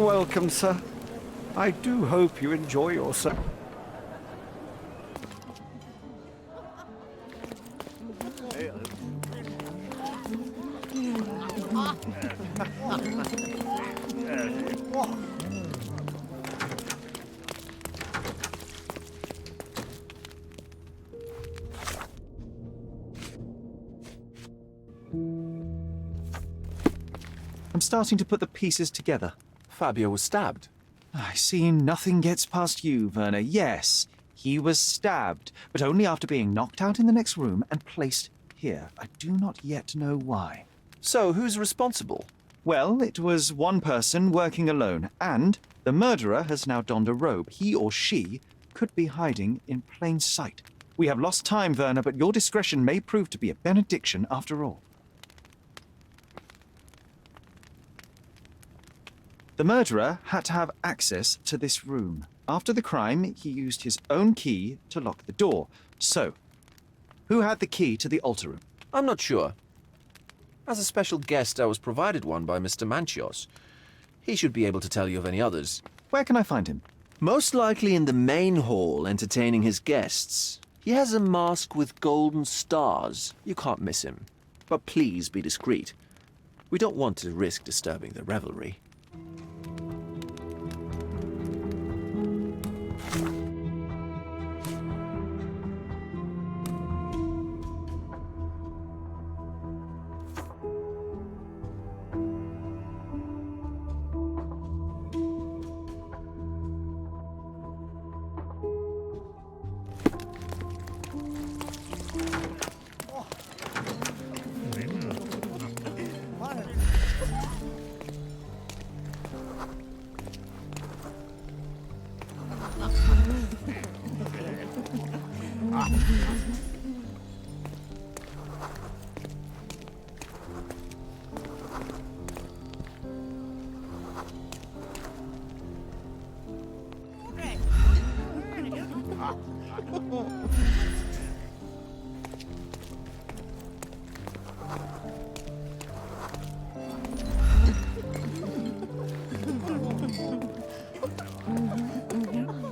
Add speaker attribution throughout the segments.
Speaker 1: Welcome, sir. I do hope you enjoy yourself.
Speaker 2: I'm starting to put the pieces together.
Speaker 3: Fabio was stabbed.
Speaker 2: I see nothing gets past you, Werner. Yes, he was stabbed, but only after being knocked out in the next room and placed here. I do not yet know why.
Speaker 3: So, who's responsible?
Speaker 2: Well, it was one person working alone, and the murderer has now donned a robe. He or she could be hiding in plain sight. We have lost time, Werner, but your discretion may prove to be a benediction after all. The murderer had to have access to this room. After the crime, he used his own key to lock the door. So, who had the key to the altar room?
Speaker 3: I'm not sure. As a special guest, I was provided one by Mr. Manchios. He should be able to tell you of any others.
Speaker 2: Where can I find him?
Speaker 3: Most likely in the main hall, entertaining his guests. He has a mask with golden stars. You can't miss him. But please be discreet. We don't want to risk disturbing the revelry.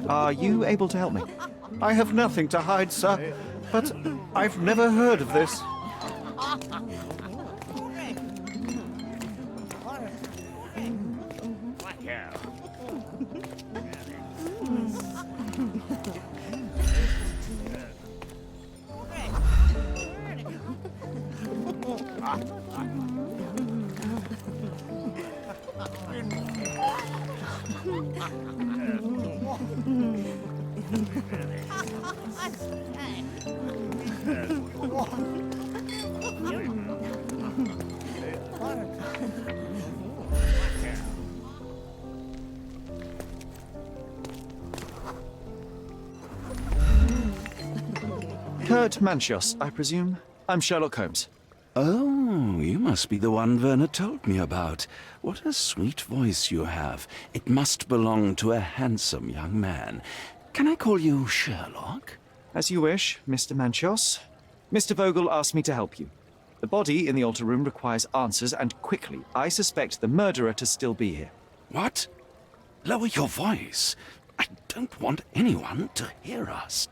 Speaker 2: Are you able to help me?
Speaker 1: I have nothing to hide, sir, but I've never heard of this.
Speaker 2: Kurt Manchios, I presume? I'm Sherlock Holmes.
Speaker 4: Oh, you must be the one Werner told me about. What a sweet voice you have. It must belong to a handsome young man. Can I call you Sherlock?
Speaker 2: As you wish, Mr. Manchios. Mr. Vogel asked me to help you. The body in the altar room requires answers, and quickly. I suspect the murderer to still be here.
Speaker 4: What? Lower your voice. I don't want anyone to hear us.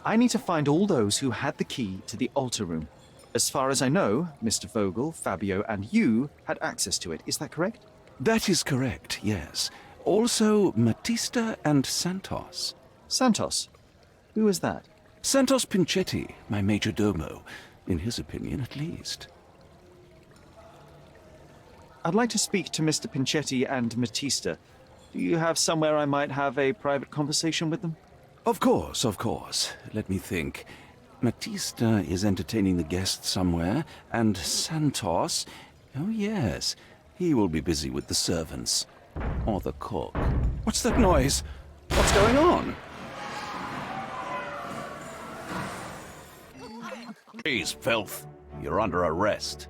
Speaker 2: I need to find all those who had the key to the altar room. As far as I know, Mr. Vogel, Fabio, and you had access to it. Is that correct?
Speaker 4: That is correct, yes. Also, Matista and Santos.
Speaker 2: Santos? Who is that?
Speaker 4: Santos Pinchetti, my major domo. In his opinion, at least.
Speaker 2: I'd like to speak to Mr. Pinchetti and Matista. Do you have somewhere I might have a private conversation with them?
Speaker 4: Of course, of course. Let me think. Matista is entertaining the guests somewhere, and Santos... Oh, yes. He will be busy with the servants. Or the cook. What's that noise? What's going on? Please, filth. You're under arrest.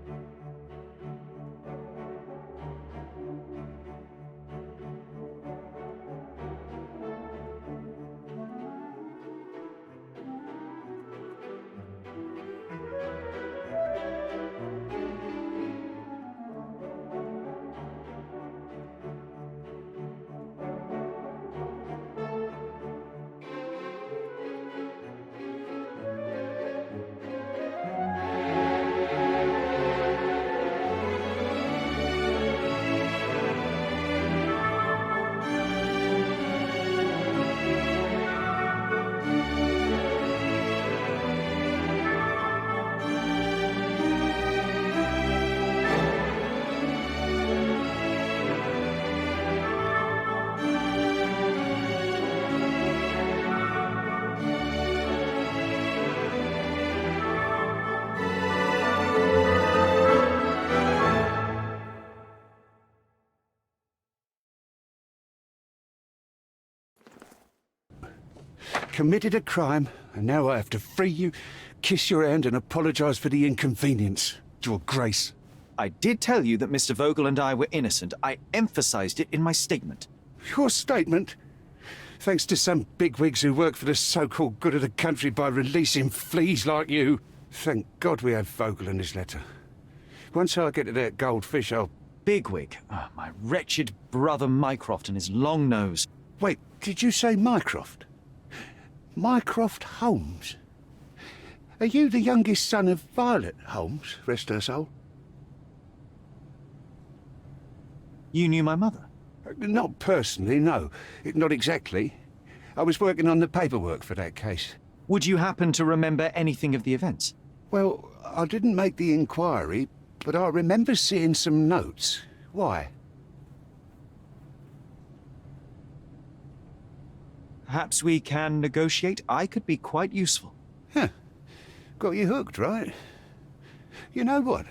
Speaker 5: committed a crime, and now I have to free you, kiss your hand, and apologize for the inconvenience. Your Grace.
Speaker 2: I did tell you that Mr. Vogel and I were innocent. I emphasized it in my statement.
Speaker 5: Your statement? Thanks to some bigwigs who work for the so-called good of the country by releasing fleas like you. Thank God we have Vogel in this letter. Once I get to that goldfish, I'll...
Speaker 2: Bigwig. Oh, my wretched brother Mycroft and his long nose.
Speaker 5: Wait, did you say Mycroft? Mycroft Holmes? Are you the youngest son of Violet Holmes, rest her soul?
Speaker 2: You knew my mother?
Speaker 5: Not personally, no. Not exactly. I was working on the paperwork for that case.
Speaker 2: Would you happen to remember anything of the events?
Speaker 5: Well, I didn't make the inquiry, but I remember seeing some notes. Why?
Speaker 2: Perhaps we can negotiate. I could be quite useful.
Speaker 5: Huh. Got you hooked, right? You know what?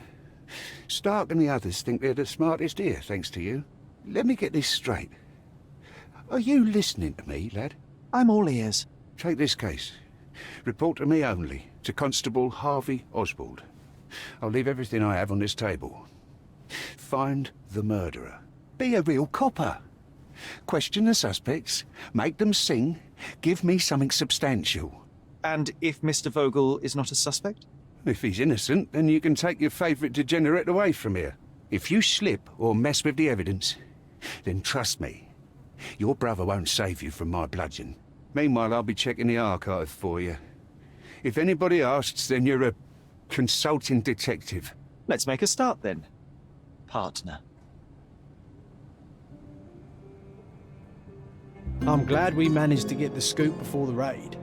Speaker 5: Stark and the others think they're the smartest here, thanks to you. Let me get this straight. Are you listening to me, lad?
Speaker 2: I'm all ears.
Speaker 5: Take this case. Report to me only, to Constable Harvey Oswald. I'll leave everything I have on this table. Find the murderer. Be a real copper. Question the suspects, make them sing, give me something substantial.
Speaker 2: And if Mr. Vogel is not a suspect?
Speaker 5: If he's innocent, then you can take your favourite degenerate away from here. If you slip or mess with the evidence, then trust me, your brother won't save you from my bludgeon. Meanwhile, I'll be checking the archive for you. If anybody asks, then you're a consulting detective.
Speaker 2: Let's make a start then, partner.
Speaker 6: I'm glad we managed to get the scoop before the raid.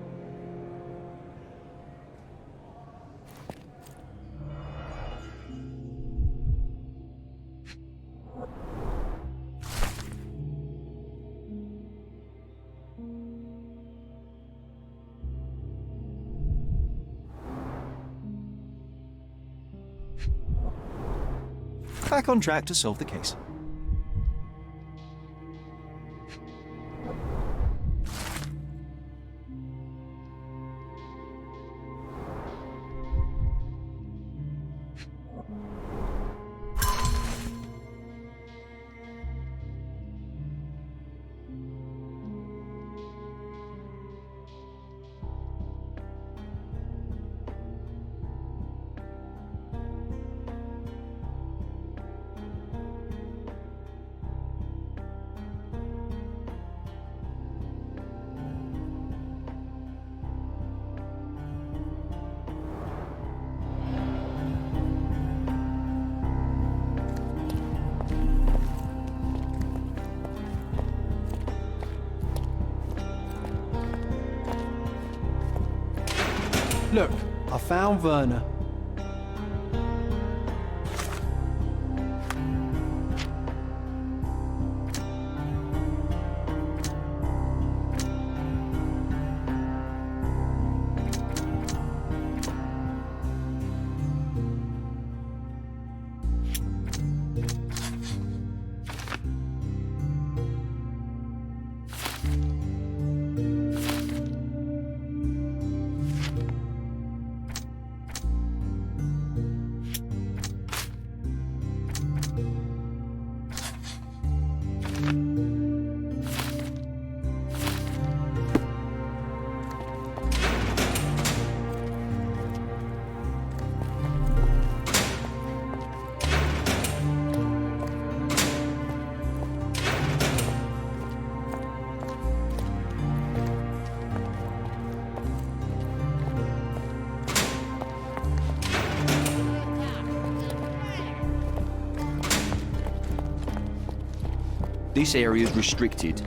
Speaker 2: Back on track to solve the case.
Speaker 6: Look, I found Werner.
Speaker 3: This area is restricted.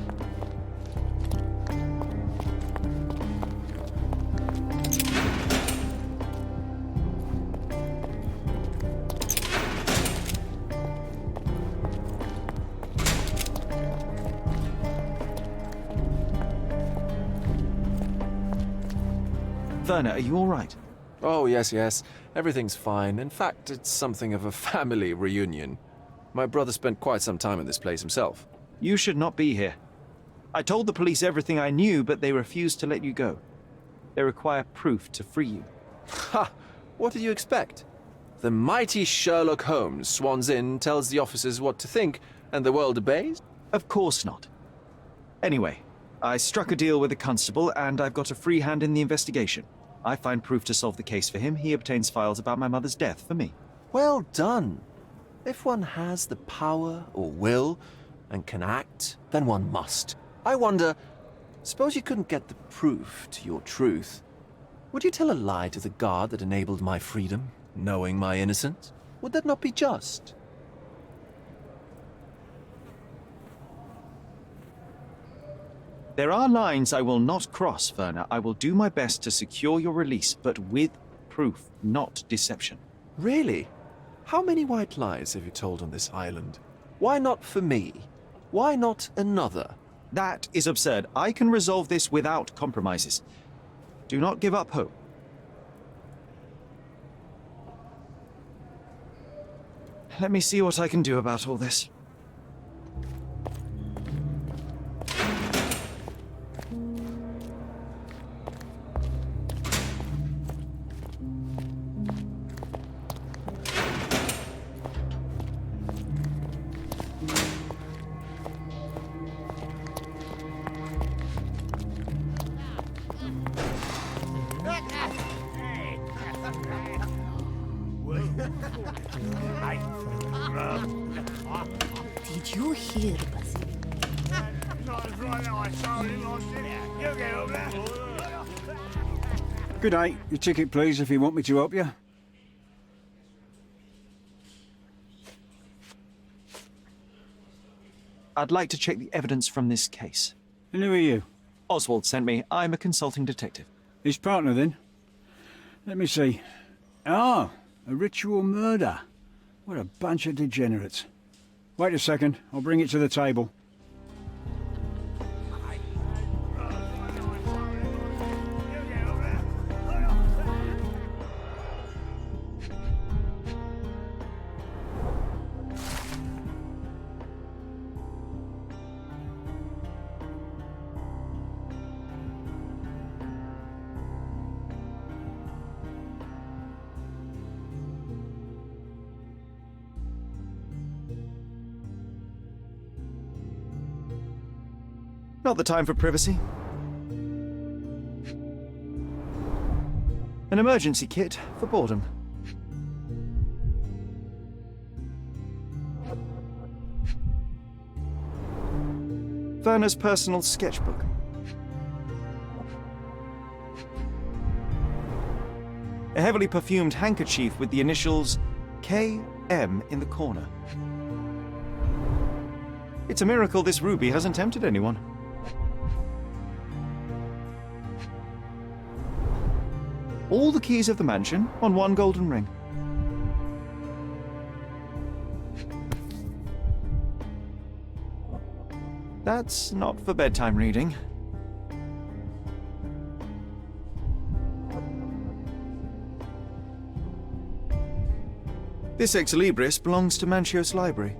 Speaker 2: Werner, are you all right?
Speaker 3: Oh, yes. Everything's fine. In fact, it's something of a family reunion. My brother spent quite some time in this place himself.
Speaker 2: You should not be here. I told the police everything I knew, but they refused to let you go. They require proof to free you.
Speaker 3: Ha! What did you expect? The mighty Sherlock Holmes swans in, tells the officers what to think, and the world obeys?
Speaker 2: Of course not. Anyway, I struck a deal with the constable, and I've got a free hand in the investigation. I find proof to solve the case for him. He obtains files about my mother's death for me.
Speaker 3: Well done. If one has the power or will and can act, then one must. I wonder, suppose you couldn't get the proof to your truth. Would you tell a lie to the guard that enabled my freedom, knowing my innocence? Would that not be just?
Speaker 2: There are lines I will not cross, Werner. I will do my best to secure your release, but with proof, not deception.
Speaker 3: Really? How many white lies have you told on this island? Why not for me? Why not another?
Speaker 2: That is absurd. I can resolve this without compromises. Do not give up hope. Let me see what I can do about all this.
Speaker 7: Did you hear, Basil?
Speaker 8: Good day. Your ticket, please, if you want me to help you.
Speaker 2: I'd like to check the evidence from this case.
Speaker 8: And who are you?
Speaker 2: Oswald sent me. I'm a consulting detective.
Speaker 8: His partner, then? Let me see. Ah, a ritual murder. What a bunch of degenerates. Wait a second. I'll bring it to the table.
Speaker 2: Not the time for privacy. An emergency kit for boredom. Werner's personal sketchbook. A heavily perfumed handkerchief with the initials KM in the corner. It's a miracle this ruby hasn't tempted anyone. All the keys of the mansion on one golden ring. That's not for bedtime reading. This ex libris belongs to Manchios Library.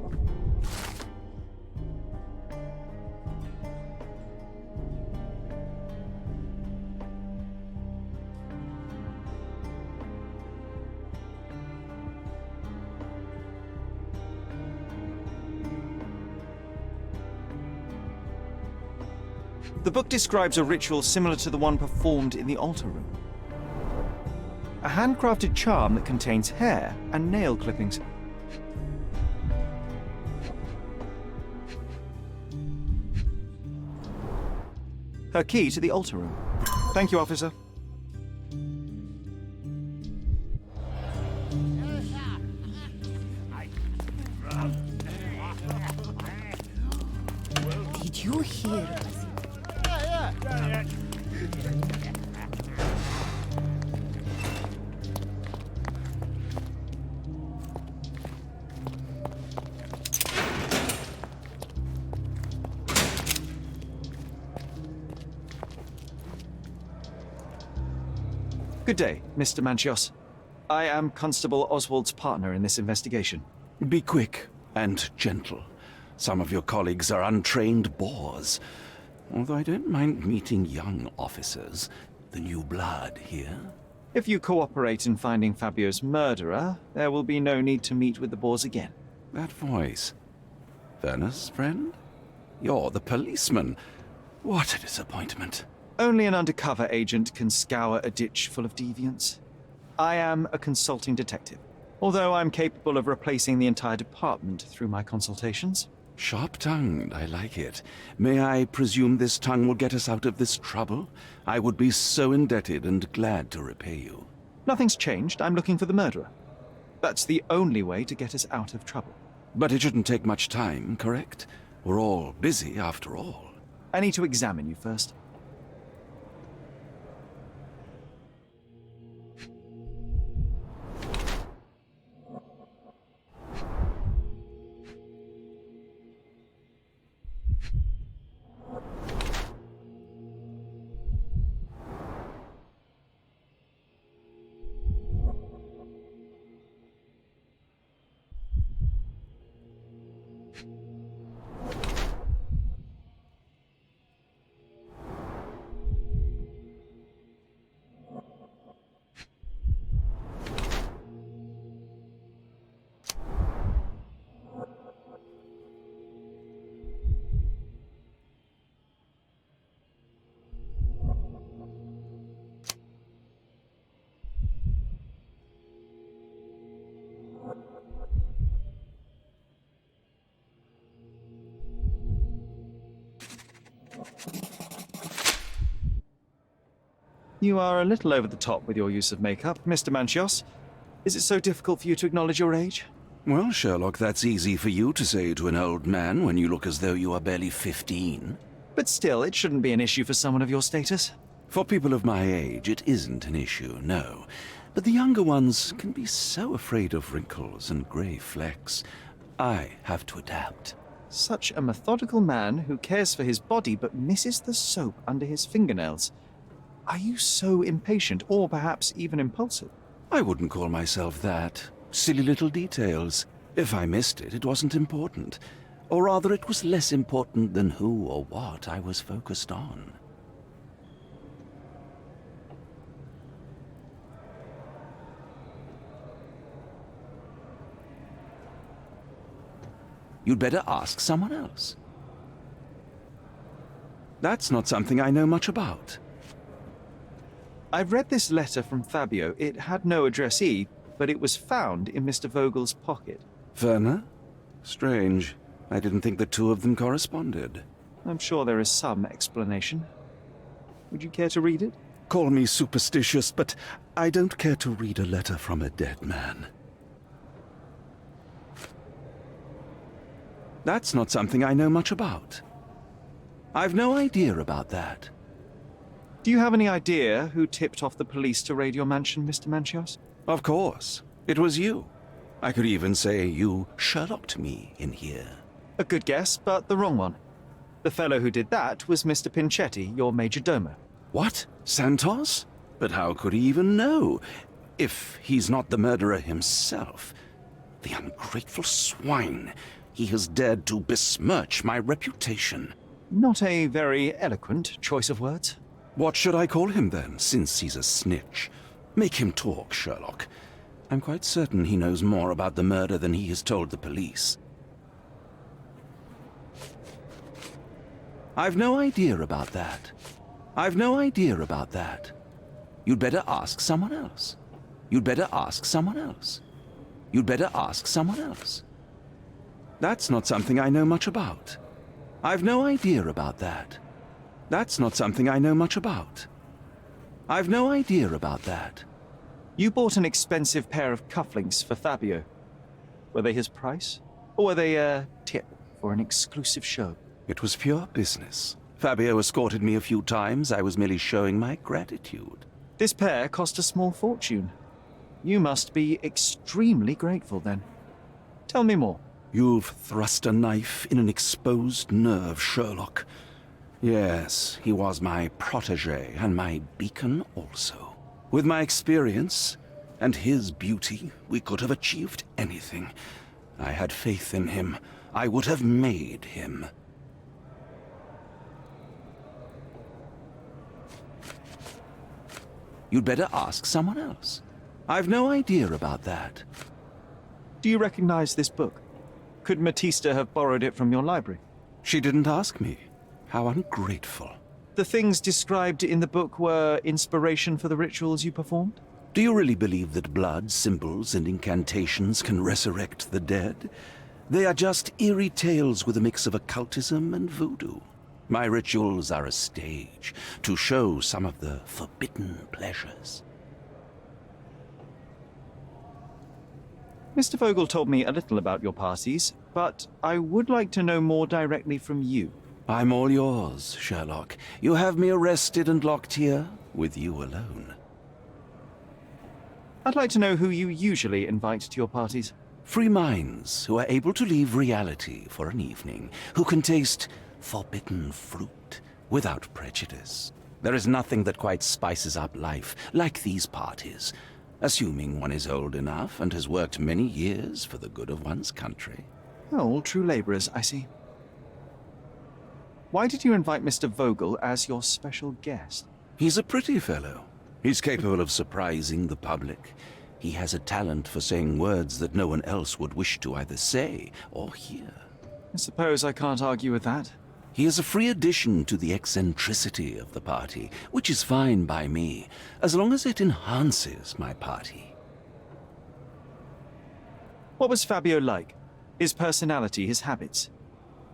Speaker 2: The book describes a ritual similar to the one performed in the altar room. A handcrafted charm that contains hair and nail clippings. Her key to the altar room. Thank you, officer.
Speaker 7: Did you hear, Basil?
Speaker 2: Good day, Mr. Manchios. I am Constable Oswald's partner in this investigation.
Speaker 4: Be quick and gentle. Some of your colleagues are untrained boors. although I don't mind meeting young officers, the new blood here.
Speaker 2: If you cooperate in finding Fabio's murderer, there will be no need to meet with the Boers again.
Speaker 4: That voice. Werner's friend? You're the policeman. What a disappointment.
Speaker 2: Only an undercover agent can scour a ditch full of deviants. I am a consulting detective, although I'm capable of replacing the entire department through my consultations.
Speaker 4: Sharp-tongued, I like it. May I presume this tongue will get us out of this trouble? I would be so indebted and glad to repay you.
Speaker 2: Nothing's changed. I'm looking for the murderer. That's the only way to get us out of trouble.
Speaker 4: But it shouldn't take much time, correct? We're all busy, after all.
Speaker 2: I need to examine you first. You are a little over the top with your use of makeup, Mr. Manchios. Is it so difficult for you to acknowledge your age?
Speaker 4: Well, Sherlock, that's easy for you to say to an old man when you look as though you are barely 15.
Speaker 2: But still, it shouldn't be an issue for someone of your status.
Speaker 4: For people of my age, it isn't an issue, no. But the younger ones can be so afraid of wrinkles and grey flecks. I have to adapt.
Speaker 2: Such a methodical man who cares for his body but misses the soap under his fingernails. Are you so impatient, or perhaps even impulsive?
Speaker 4: I wouldn't call myself that. Silly little details. If I missed it, it wasn't important. Or rather, it was less important than who or what I was focused on. You'd better ask someone else. That's not something I know much about.
Speaker 2: I've read this letter from Fabio. It had no addressee, but it was found in Mr. Vogel's pocket.
Speaker 4: Werner? Strange. I didn't think the two of them corresponded.
Speaker 2: I'm sure there is some explanation. Would you care to read it?
Speaker 4: Call me superstitious, but I don't care to read a letter from a dead man. That's not something I know much about. I've no idea about that.
Speaker 2: Do you have any idea who tipped off the police to raid your mansion, Mr. Manchios?
Speaker 4: Of course. It was you. I could even say you Sherlocked me in here.
Speaker 2: A good guess, but the wrong one. The fellow who did that was Mr. Pinchetti, your major domo.
Speaker 4: What? Santos? But how could he even know? If he's not the murderer himself. The ungrateful swine. He has dared to besmirch my reputation.
Speaker 2: Not a very eloquent choice of words.
Speaker 4: What should I call him then, since he's a snitch? Make him talk, Sherlock. I'm quite certain he knows more about the murder than he has told the police. I've no idea about that. I've no idea about that. You'd better ask someone else. You'd better ask someone else. You'd better ask someone else. That's not something I know much about. I've no idea about that. That's not something I know much about. I've no idea about that.
Speaker 2: You bought an expensive pair of cufflinks for Fabio. Were they his price? Or were they a tip for an exclusive show?
Speaker 4: It was pure business. Fabio escorted me a few times. I was merely showing my gratitude.
Speaker 2: This pair cost a small fortune. You must be extremely grateful then. Tell me more.
Speaker 4: You've thrust a knife in an exposed nerve, Sherlock. Yes, he was my protégé and my beacon also. With my experience and his beauty, we could have achieved anything. I had faith in him. I would have made him. You'd better ask someone else. I've no idea about that.
Speaker 2: Do you recognize this book? Could Matista have borrowed it from your library?
Speaker 4: She didn't ask me. How ungrateful.
Speaker 2: The things described in the book were inspiration for the rituals you performed?
Speaker 4: Do you really believe that blood, symbols, and incantations can resurrect the dead? They are just eerie tales with a mix of occultism and voodoo. My rituals are a stage to show some of the forbidden pleasures.
Speaker 2: Mr. Vogel told me a little about your parties, but I would like to know more directly from you.
Speaker 4: I'm all yours, Sherlock. You have me arrested and locked here with you alone.
Speaker 2: I'd like to know who you usually invite to your parties.
Speaker 4: Free minds who are able to leave reality for an evening, who can taste forbidden fruit without prejudice. There is nothing that quite spices up life like these parties, assuming one is old enough and has worked many years for the good of one's country.
Speaker 2: All true laborers, I see. Why did you invite Mr. Vogel as your special guest?
Speaker 4: He's a pretty fellow. He's capable of surprising the public. He has a talent for saying words that no one else would wish to either say or hear.
Speaker 2: I suppose I can't argue with that.
Speaker 4: He is a free addition to the eccentricity of the party, which is fine by me, as long as it enhances my party.
Speaker 2: What was Fabio like? His personality, his habits?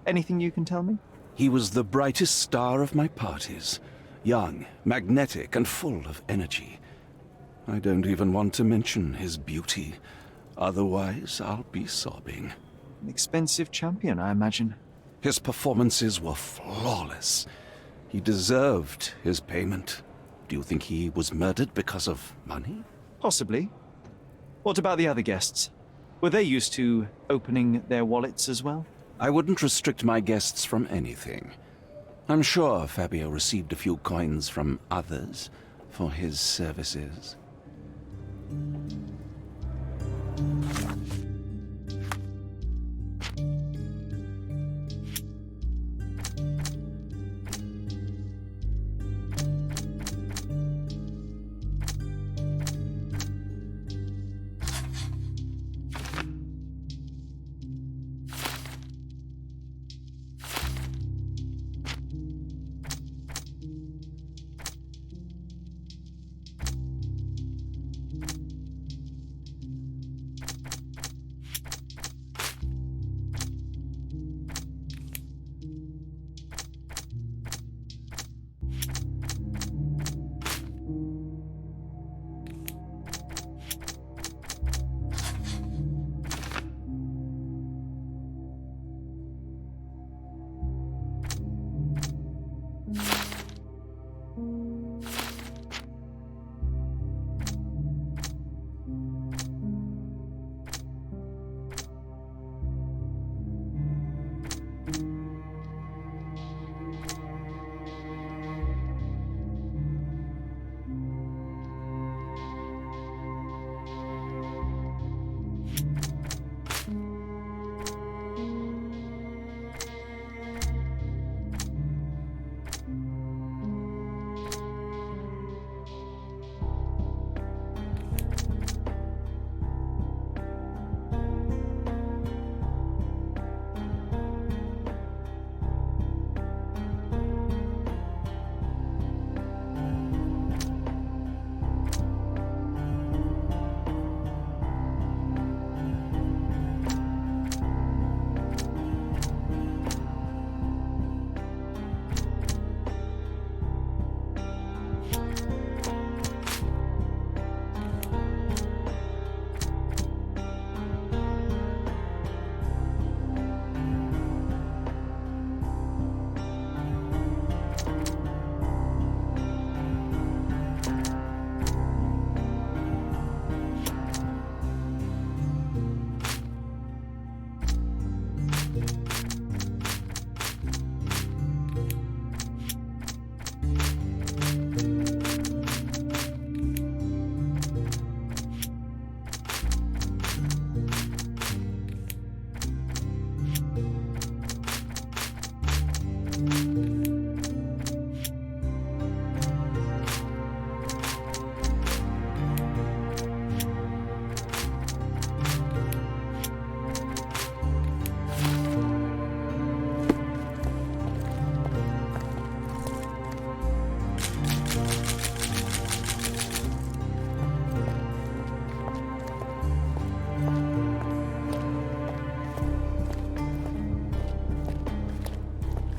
Speaker 2: Anything you can tell me?
Speaker 4: He was the brightest star of my parties. Young, magnetic, and full of energy. I don't even want to mention his beauty. Otherwise, I'll be sobbing.
Speaker 2: An expensive champion, I imagine.
Speaker 4: His performances were flawless. He deserved his payment. Do you think he was murdered because of money?
Speaker 2: Possibly. What about the other guests? Were they used to opening their wallets as well?
Speaker 4: I wouldn't restrict my guests from anything. I'm sure Fabio received a few coins from others for his services.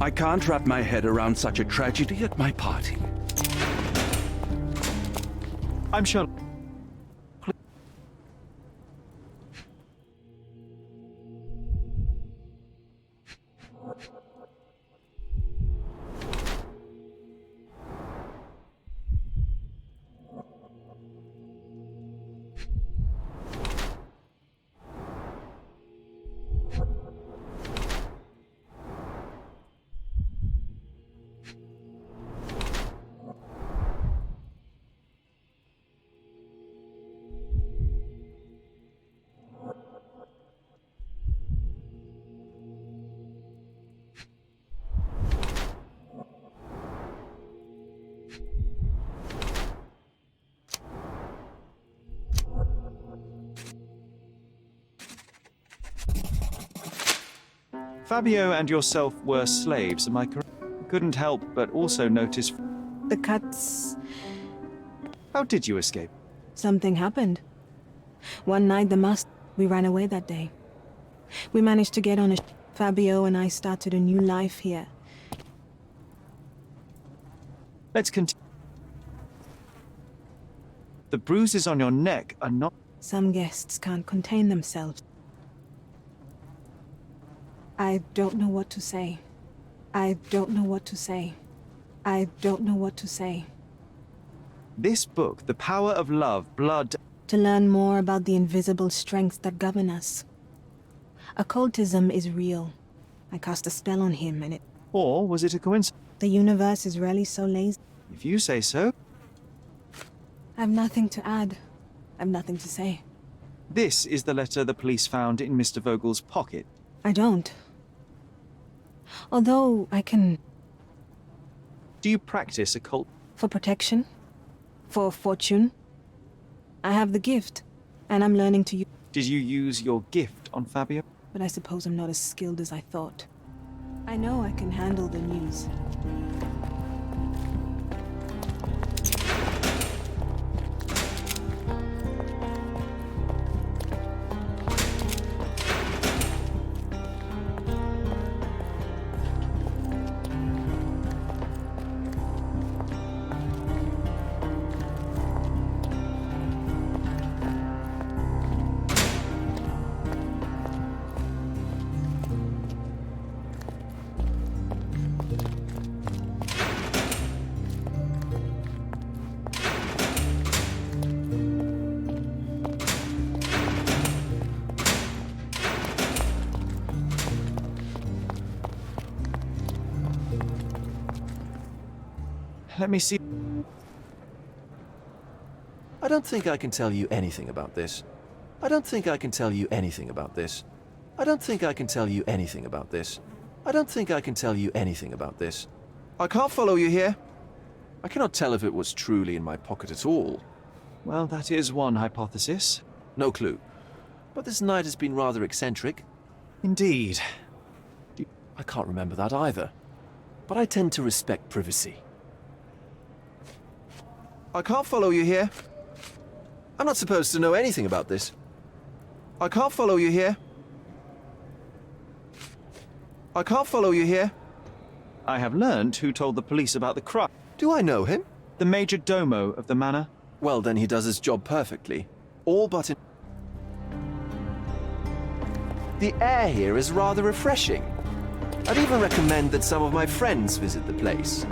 Speaker 4: I can't wrap my head around such a tragedy at my party.
Speaker 2: I'm Sherlock. Fabio and yourself were slaves, am I correct? Couldn't help but also notice...
Speaker 9: The cuts.
Speaker 2: How did you escape?
Speaker 9: Something happened. One night, we ran away that day. We managed to get on a Fabio and I started a new life here.
Speaker 2: Let's continue. The bruises on your neck are not...
Speaker 9: Some guests can't contain themselves. I don't know what to say. I don't know what to say. I don't know what to say.
Speaker 2: This book, The Power of Love, Blood...
Speaker 9: To learn more about the invisible strengths that govern us. Occultism is real. I cast a spell on him and it...
Speaker 2: Or was it a coincidence?
Speaker 9: The universe is rarely so lazy.
Speaker 2: If you say so.
Speaker 9: I've nothing to add. I've nothing to say.
Speaker 2: This is the letter the police found in Mr. Vogel's pocket.
Speaker 9: I don't. Although I can...
Speaker 2: Do you practice occult?
Speaker 9: For protection? For fortune? I have the gift, and I'm learning to use...
Speaker 2: Did you use your gift on Fabio?
Speaker 9: But I suppose I'm not as skilled as I thought. I know I can handle the news.
Speaker 2: Let me see.
Speaker 3: I don't think I can tell you anything about this. I don't think I can tell you anything about this. I don't think I can tell you anything about this. I don't think I can tell you anything about this. I can't follow you here. I cannot tell if it was truly in my pocket at all.
Speaker 2: Well, that is one hypothesis.
Speaker 3: No clue. But this night has been rather eccentric.
Speaker 2: Indeed.
Speaker 3: I can't remember that either. But I tend to respect privacy. I can't follow you here. I'm not supposed to know anything about this. I can't follow you here. I can't follow you here.
Speaker 2: I have learned who told the police about the crime.
Speaker 3: Do I know him?
Speaker 2: The major domo of the manor.
Speaker 3: Well, then he does his job perfectly. All but in... The air here is rather refreshing. I'd even recommend that some of my friends visit the place.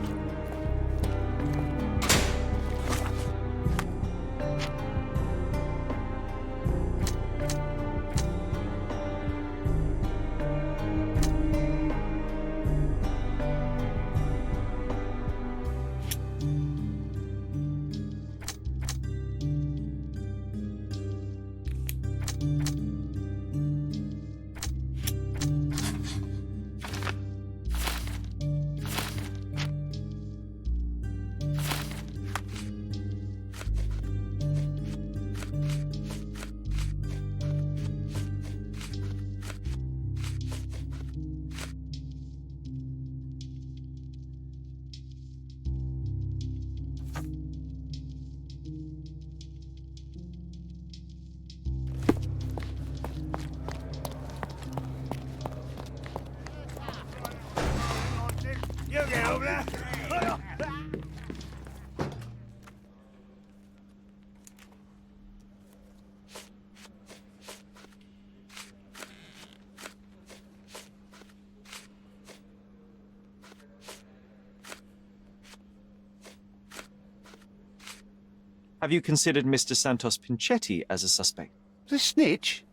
Speaker 2: Have you considered Mr. Santos Pinchetti as a suspect?
Speaker 5: The snitch?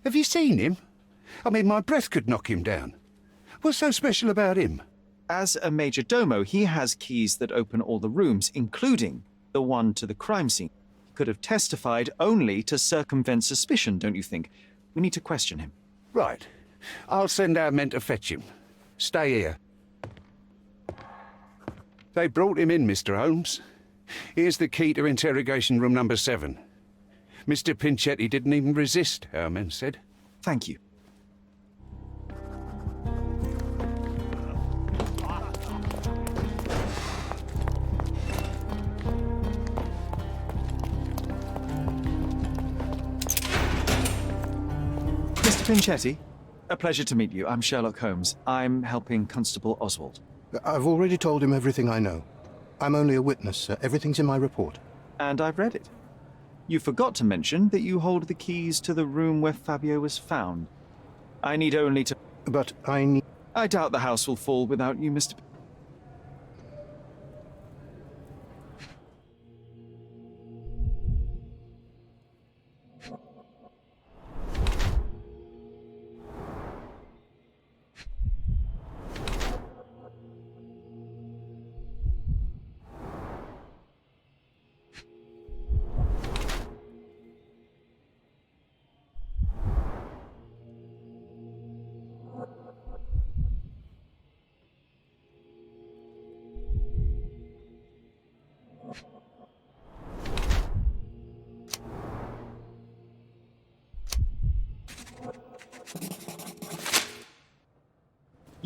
Speaker 5: Have you seen him? I mean, my breath could knock him down. What's so special about him?
Speaker 2: As a major domo, he has keys that open all the rooms, including the one to the crime scene. He could have testified only to circumvent suspicion, don't you think? We need to question him.
Speaker 5: Right. I'll send our men to fetch him. Stay here. They brought him in, Mr. Holmes. Here's the key to interrogation room number 7. Mr. Pinchetti didn't even resist, our men said.
Speaker 2: Thank you. Mr. Pinchetti, a pleasure to meet you. I'm Sherlock Holmes. I'm helping Constable Oswald.
Speaker 1: I've already told him everything I know. I'm only a witness, sir. Everything's in my report.
Speaker 2: And I've read it. You forgot to mention that you hold the keys to the room where Fabio was found. I need only to...
Speaker 1: But I need...
Speaker 2: I doubt the house will fall without you, Mr.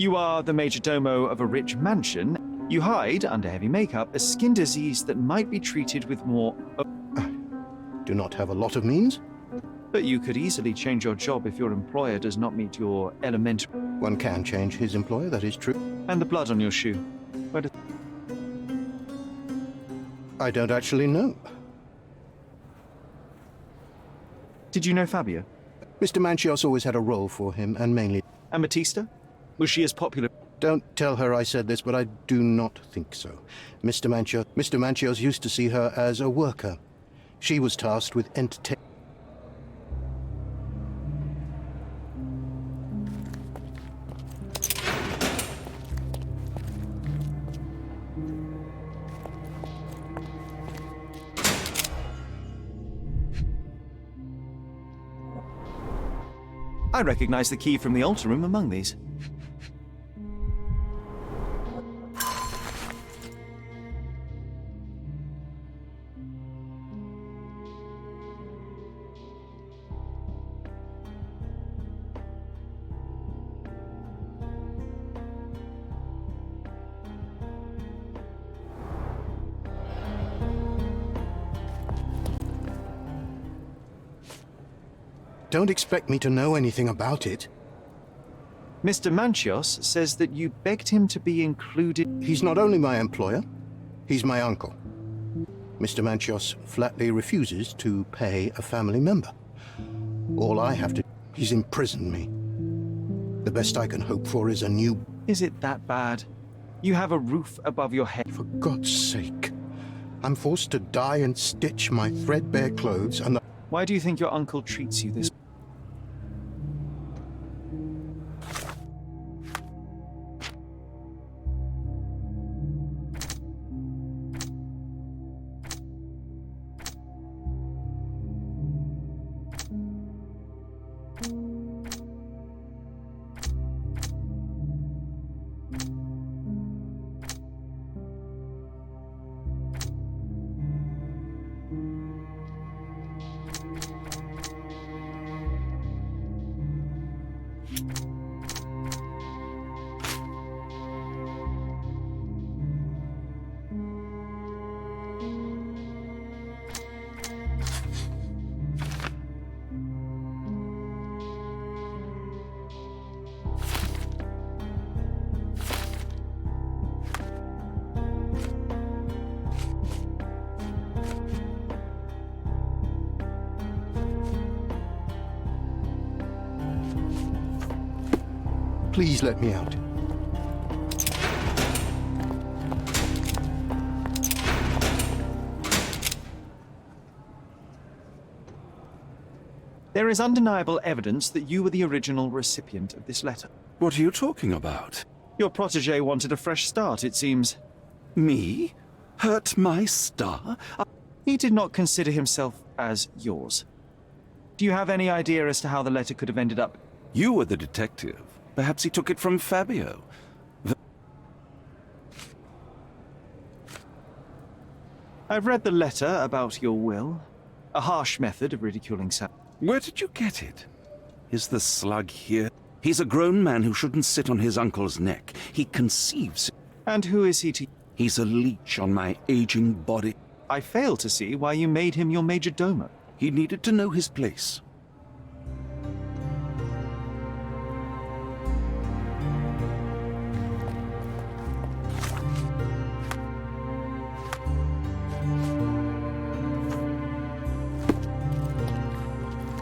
Speaker 2: You are the major domo of a rich mansion. You hide, under heavy makeup, a skin disease that might be treated with more...
Speaker 1: Do not have a lot of means?
Speaker 2: But you could easily change your job if your employer does not meet your elementary...
Speaker 1: One can change his employer, that is true.
Speaker 2: And the blood on your shoe. Where does...
Speaker 1: I don't actually know.
Speaker 2: Did you know Fabio?
Speaker 1: Mr. Manchios always had a role for him, and mainly...
Speaker 2: And Batista? Was she as popular?
Speaker 1: Don't tell her I said this, but I do not think so. Mr. Manchios used to see her as a worker. She was tasked with entertaining.
Speaker 2: I recognize the key from the altar room among these.
Speaker 1: Don't expect me to know anything about it.
Speaker 2: Mr. Manchios says that you begged him to be included...
Speaker 1: He's not only my employer, he's my uncle. Mr. Manchios flatly refuses to pay a family member. All I have to... He's imprisoned me. The best I can hope for is a new...
Speaker 2: Is it that bad? You have a roof above your head.
Speaker 1: For God's sake. I'm forced to dye and stitch my threadbare clothes and...
Speaker 2: Why do you think your uncle treats you this way?
Speaker 1: Please let me out.
Speaker 2: There is undeniable evidence that you were the original recipient of this letter.
Speaker 4: What are you talking about?
Speaker 2: Your protege wanted a fresh start, it seems.
Speaker 4: Me? Hurt my star?
Speaker 2: He did not consider himself as yours. Do you have any idea as to how the letter could have ended up?
Speaker 4: You were the detective. Perhaps he took it from Fabio.
Speaker 2: I've read the letter about your will. A harsh method of ridiculing Sam.
Speaker 4: Where did you get it? Is the slug here? He's a grown man who shouldn't sit on his uncle's neck. He conceives.
Speaker 2: And who is he to...
Speaker 4: He's a leech on my aging body.
Speaker 2: I fail to see why you made him your major domo.
Speaker 4: He needed to know his place.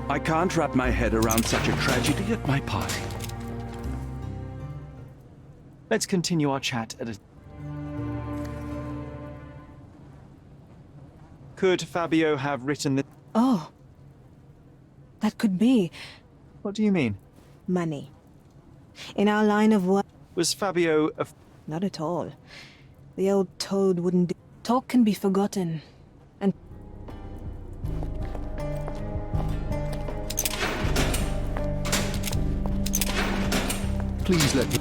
Speaker 4: I can't wrap my head around such a tragedy at my party.
Speaker 2: Let's continue our chat at a... Could Fabio have written this?
Speaker 9: Oh. That could be
Speaker 2: What do you mean?
Speaker 9: money. In our line of work,
Speaker 2: Was Fabio a...
Speaker 9: not at all. The old toad wouldn't do. Talk can be forgotten. And
Speaker 1: Please let me...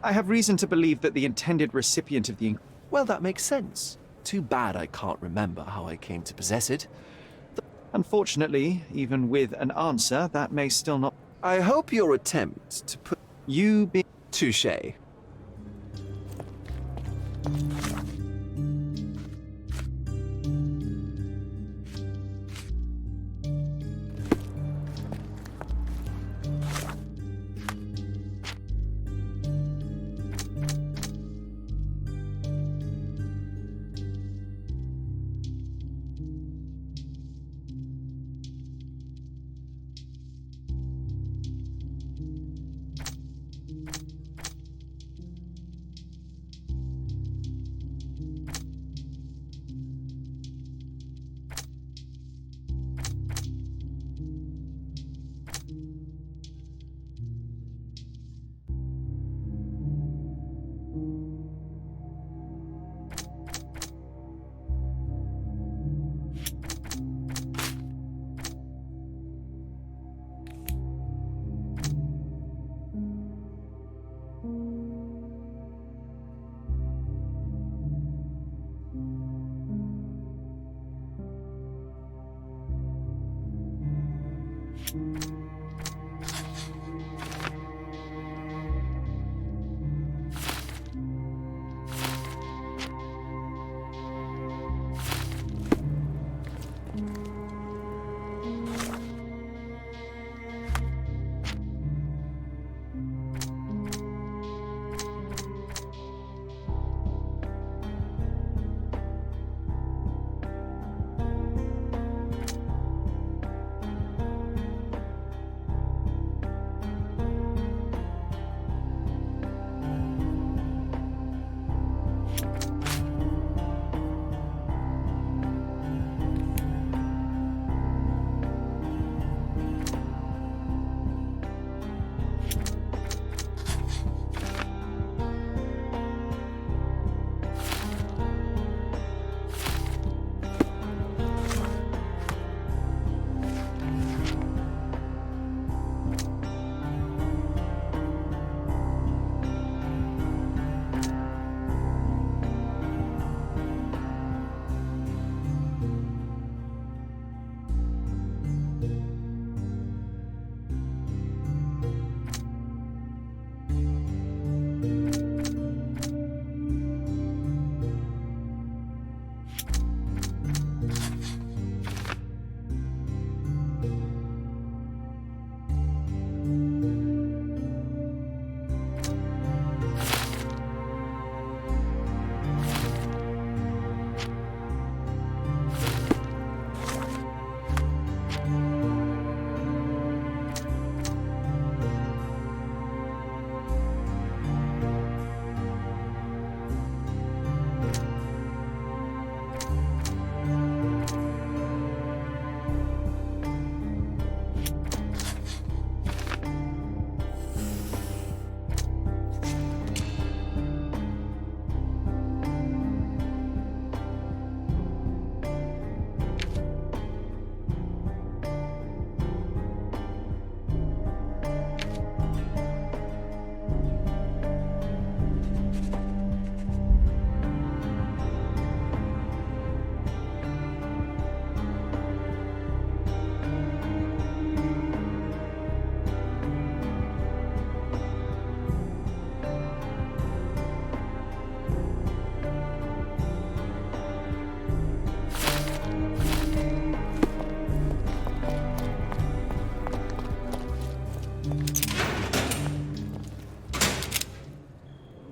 Speaker 2: I have reason to believe that the intended recipient of the...
Speaker 3: Well, that makes sense. Too bad I can't remember how I came to possess it.
Speaker 2: Unfortunately, even with an answer, that may still not...
Speaker 3: I hope your attempt to put...
Speaker 2: You be...
Speaker 3: Touché.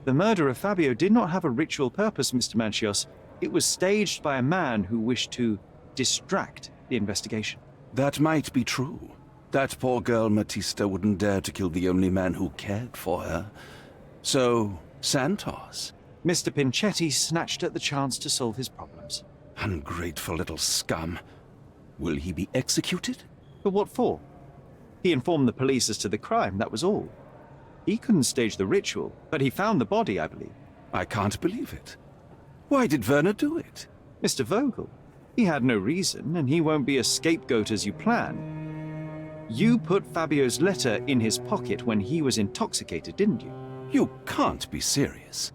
Speaker 2: The murder of Fabio did not have a ritual purpose, Mr. Manchios. It was staged by a man who wished to distract the investigation.
Speaker 4: That might be true. That poor girl Matista wouldn't dare to kill the only man who cared for her. So, Santos.
Speaker 2: Mr. Pinchetti snatched at the chance to solve his problems.
Speaker 4: Ungrateful little scum. Will he be executed?
Speaker 2: But what for? He informed the police as to the crime, that was all. He couldn't stage the ritual, but he found the body, I believe.
Speaker 4: I can't believe it. Why did Werner do it?
Speaker 2: Mr. Vogel. He had no reason, and he won't be a scapegoat as you plan. You put Fabio's letter in his pocket when he was intoxicated, didn't you?
Speaker 4: You can't be serious.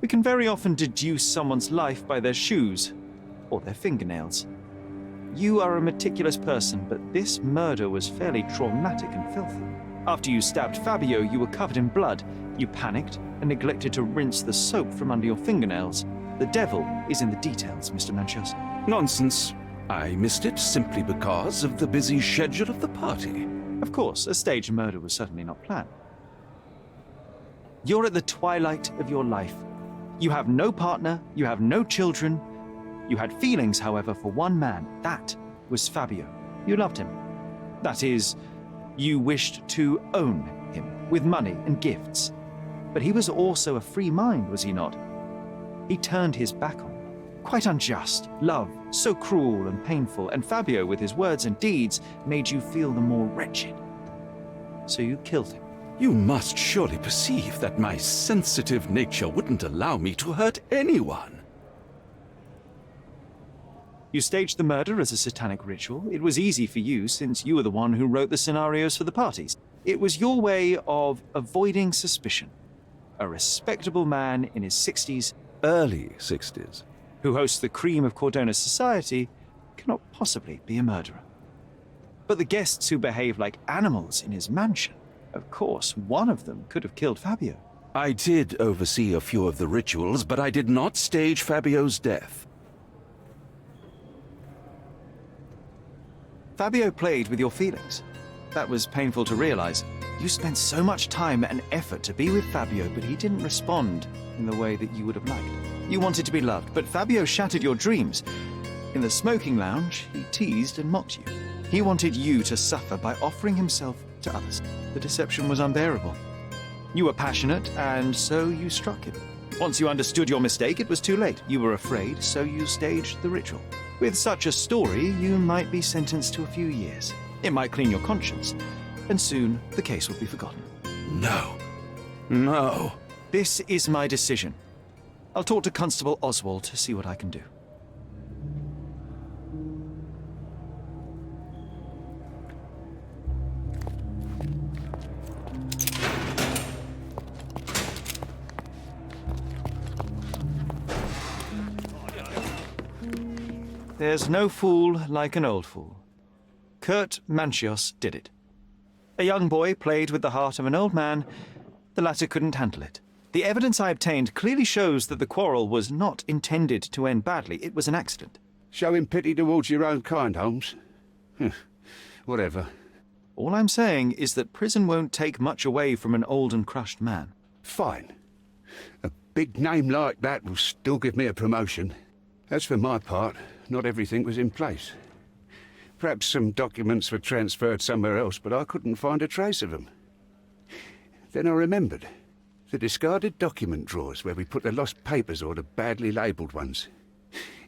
Speaker 2: We can very often deduce someone's life by their shoes, or their fingernails. You are a meticulous person, but this murder was fairly traumatic and filthy. After you stabbed Fabio, you were covered in blood. You panicked and neglected to rinse the soap from under your fingernails. The devil is in the details, Mr. Manchios.
Speaker 4: Nonsense. I missed it simply because of the busy schedule of the party.
Speaker 2: Of course, a staged murder was certainly not planned. You're at the twilight of your life. You have no partner, you have no children. You had feelings, however, for one man. That was Fabio. You loved him. That is, you wished to own him with money and gifts. But he was also a free mind, was he not? He turned his back on you. Quite unjust. Love, so cruel and painful, and Fabio, with his words and deeds, made you feel the more wretched. So you killed him.
Speaker 4: You must surely perceive that my sensitive nature wouldn't allow me to hurt anyone.
Speaker 2: You staged the murder as a satanic ritual. It was easy for you, since you were the one who wrote the scenarios for the parties. It was your way of avoiding suspicion. A respectable man in his 60s,
Speaker 4: Early 60s.
Speaker 2: who hosts the cream of Cordona's society, cannot possibly be a murderer. But the guests who behave like animals in his mansion, of course, one of them could have killed Fabio.
Speaker 4: I did oversee a few of the rituals, but I did not stage Fabio's death.
Speaker 2: Fabio played with your feelings. That was painful to realize. You spent so much time and effort to be with Fabio, but he didn't respond in the way that you would have liked. You wanted to be loved, but Fabio shattered your dreams. In the smoking lounge, he teased and mocked you. He wanted you to suffer by offering himself to others. The deception was unbearable. You were passionate, and so you struck him. Once you understood your mistake, it was too late. You were afraid, so you staged the ritual. With such a story, you might be sentenced to a few years. It might clean your conscience, and soon the case will be forgotten.
Speaker 4: No. No.
Speaker 2: This is my decision. I'll talk to Constable Oswald to see what I can do. There's no fool like an old fool. Kurt Manchios did it. A young boy played with the heart of an old man. The latter couldn't handle it. The evidence I obtained clearly shows that the quarrel was not intended to end badly. It was an accident.
Speaker 5: Showing pity towards your own kind, Holmes. Whatever.
Speaker 2: All I'm saying is that prison won't take much away from an old and crushed man.
Speaker 5: Fine. A big name like that will still give me a promotion. As for my part, not everything was in place. Perhaps some documents were transferred somewhere else, but I couldn't find a trace of them. Then I remembered. The discarded document drawers where we put the lost papers or the badly labelled ones.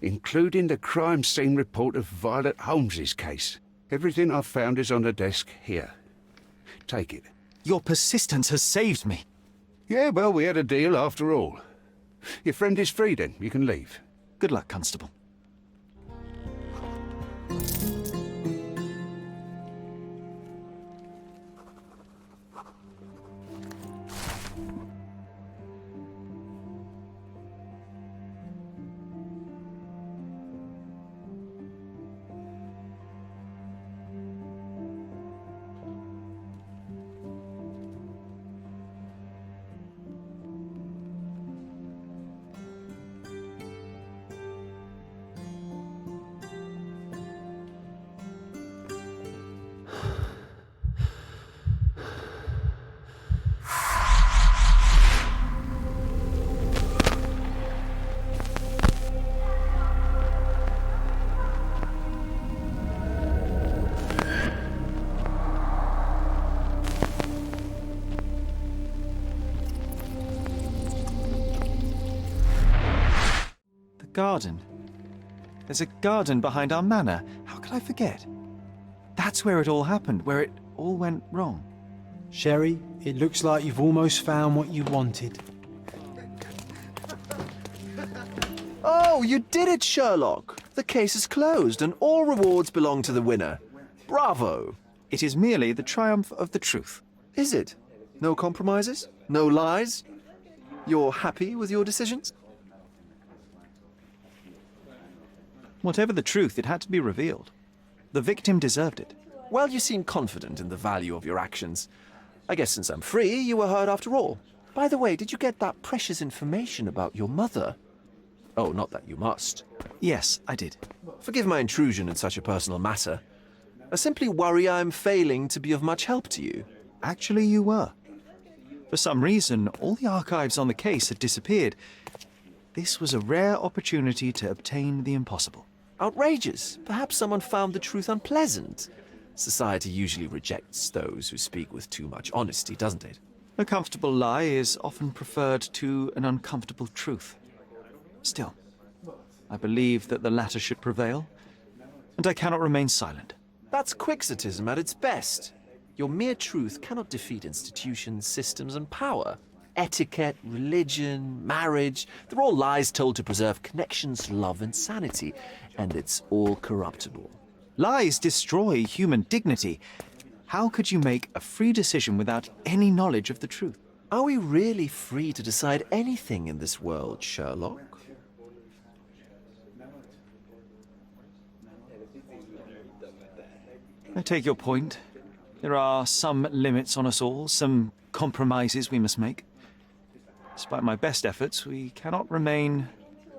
Speaker 5: Including the crime scene report of Violet Holmes's case. Everything I've found is on the desk here. Take it.
Speaker 2: Your persistence has saved me.
Speaker 5: Yeah, well, we had a deal after all. Your friend is free then. You can leave.
Speaker 2: Good luck, Constable. garden. There's a garden behind our manor. How could I forget? That's where it all happened, where it all went wrong.
Speaker 6: Sherry, it looks like you've almost found what you wanted.
Speaker 3: Oh, you did it, Sherlock! The case is closed and all rewards belong to the winner. Bravo!
Speaker 2: It is merely the triumph of the truth.
Speaker 3: Is it? No compromises? No lies? You're happy with your decisions?
Speaker 2: Whatever the truth, it had to be revealed. The victim deserved it.
Speaker 3: Well, you seem confident in the value of your actions. I guess since I'm free, you were heard after all. By the way, did you get that precious information about your mother? Oh, not that you must.
Speaker 2: Yes, I did.
Speaker 3: Forgive my intrusion in such a personal matter. I simply worry I'm failing to be of much help to you.
Speaker 2: Actually, you were. For some reason, all the archives on the case had disappeared. This was a rare opportunity to obtain the impossible.
Speaker 3: Outrageous. Perhaps someone found the truth unpleasant. Society usually rejects those who speak with too much honesty, doesn't it?
Speaker 2: A comfortable lie is often preferred to an uncomfortable truth. Still, I believe that the latter should prevail, and I cannot remain silent.
Speaker 3: That's quixotism at its best. Your mere truth cannot defeat institutions, systems, and power. Etiquette, religion, marriage, they're all lies told to preserve connections, love, and sanity, and it's all corruptible.
Speaker 2: Lies destroy human dignity. How could you make a free decision without any knowledge of the truth?
Speaker 3: Are we really free to decide anything in this world, Sherlock?
Speaker 2: I take your point. There are some limits on us all, some compromises we must make. Despite my best efforts, we cannot remain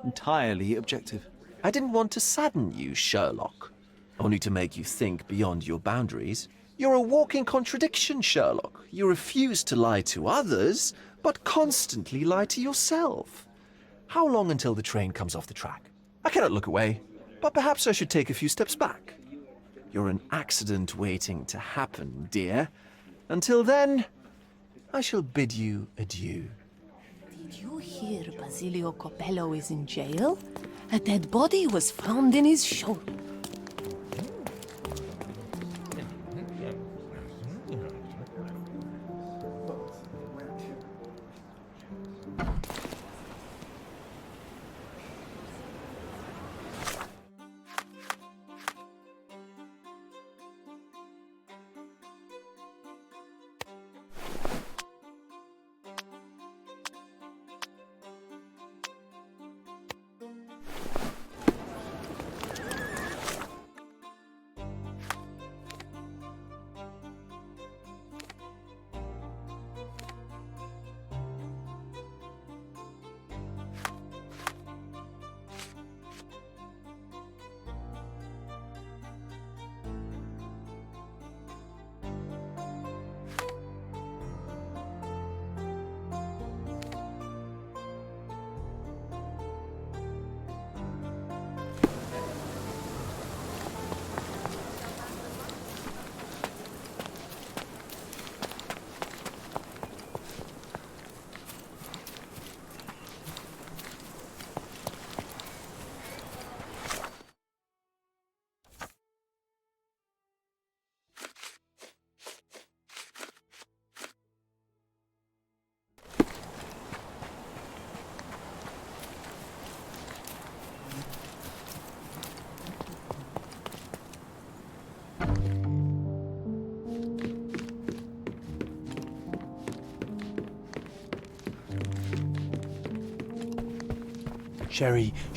Speaker 2: entirely objective.
Speaker 3: I didn't want to sadden you, Sherlock, only to make you think beyond your boundaries. You're a walking contradiction, Sherlock. You refuse to lie to others, but constantly lie to yourself. How long until the train comes off the track? I cannot look away, but perhaps I should take a few steps back. You're an accident waiting to happen, dear. Until then, I shall bid you adieu.
Speaker 7: Did you hear Basilio Coppello is in jail? A dead body was found in his showroom.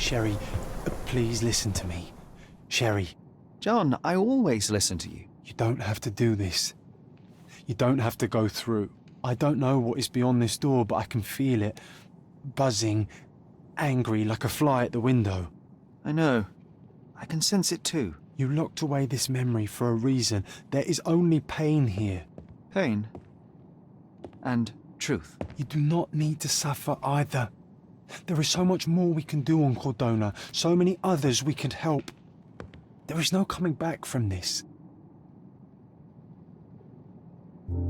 Speaker 6: Sherry, please listen to me. Sherry.
Speaker 2: John, I always listen to you.
Speaker 6: You don't have to do this. You don't have to go through. I don't know what is beyond this door, but I can feel it. Buzzing, angry like a fly at the window.
Speaker 2: I know. I can sense it too.
Speaker 6: You locked away this memory for a reason. There is only pain here.
Speaker 2: Pain. And truth.
Speaker 6: You do not need to suffer either. There is so much more we can do on Cordona, so many others we can help. There is no coming back from this.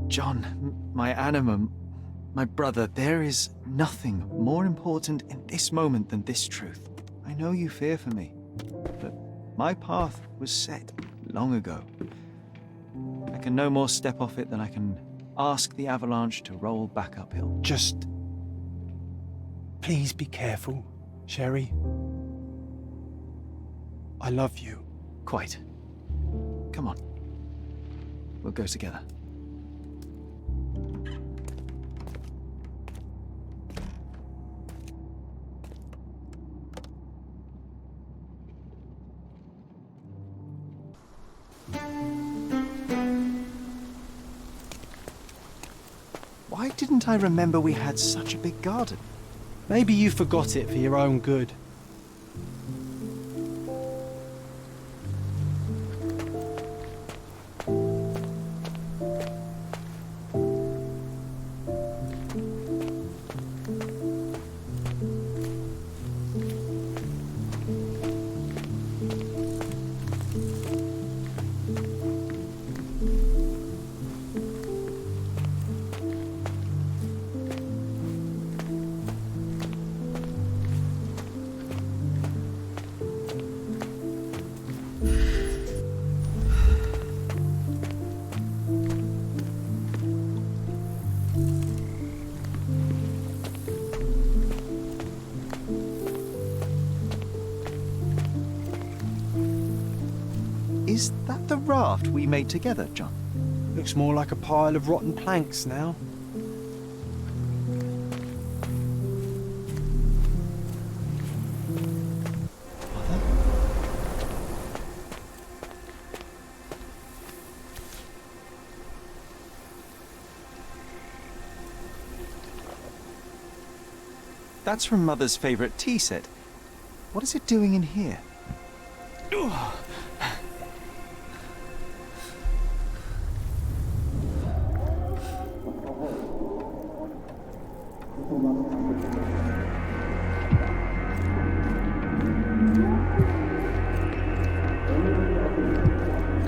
Speaker 2: John, my animum, my brother, there is nothing more important in this moment than this truth. I know you fear for me, but my path was set long ago. I can no more step off it than I can ask the avalanche to roll back uphill.
Speaker 6: Just... please be careful, Sherry. I love you.
Speaker 2: Quite. Come on. We'll go together. Why didn't I remember we had such a big garden?
Speaker 6: Maybe you forgot it for your own good.
Speaker 2: Is that the raft we made together, John?
Speaker 6: Looks more like a pile of rotten planks now.
Speaker 2: Mother? That's from Mother's favorite tea set. What is it doing in here?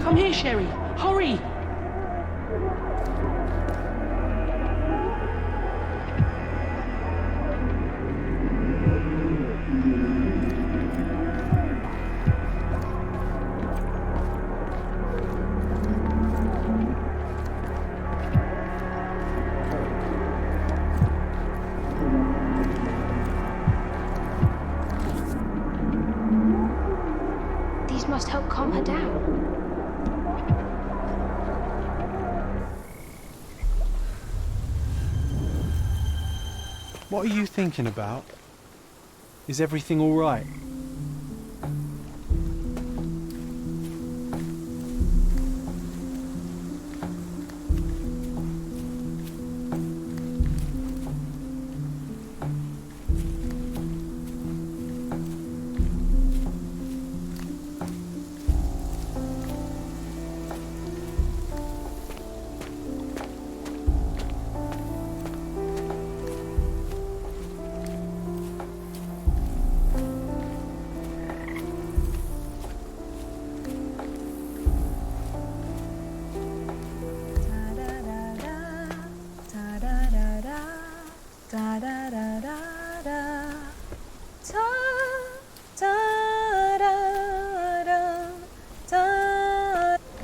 Speaker 10: Come here, Sherry. Hurry! These must help calm her down.
Speaker 6: What are you thinking about? Is everything all right?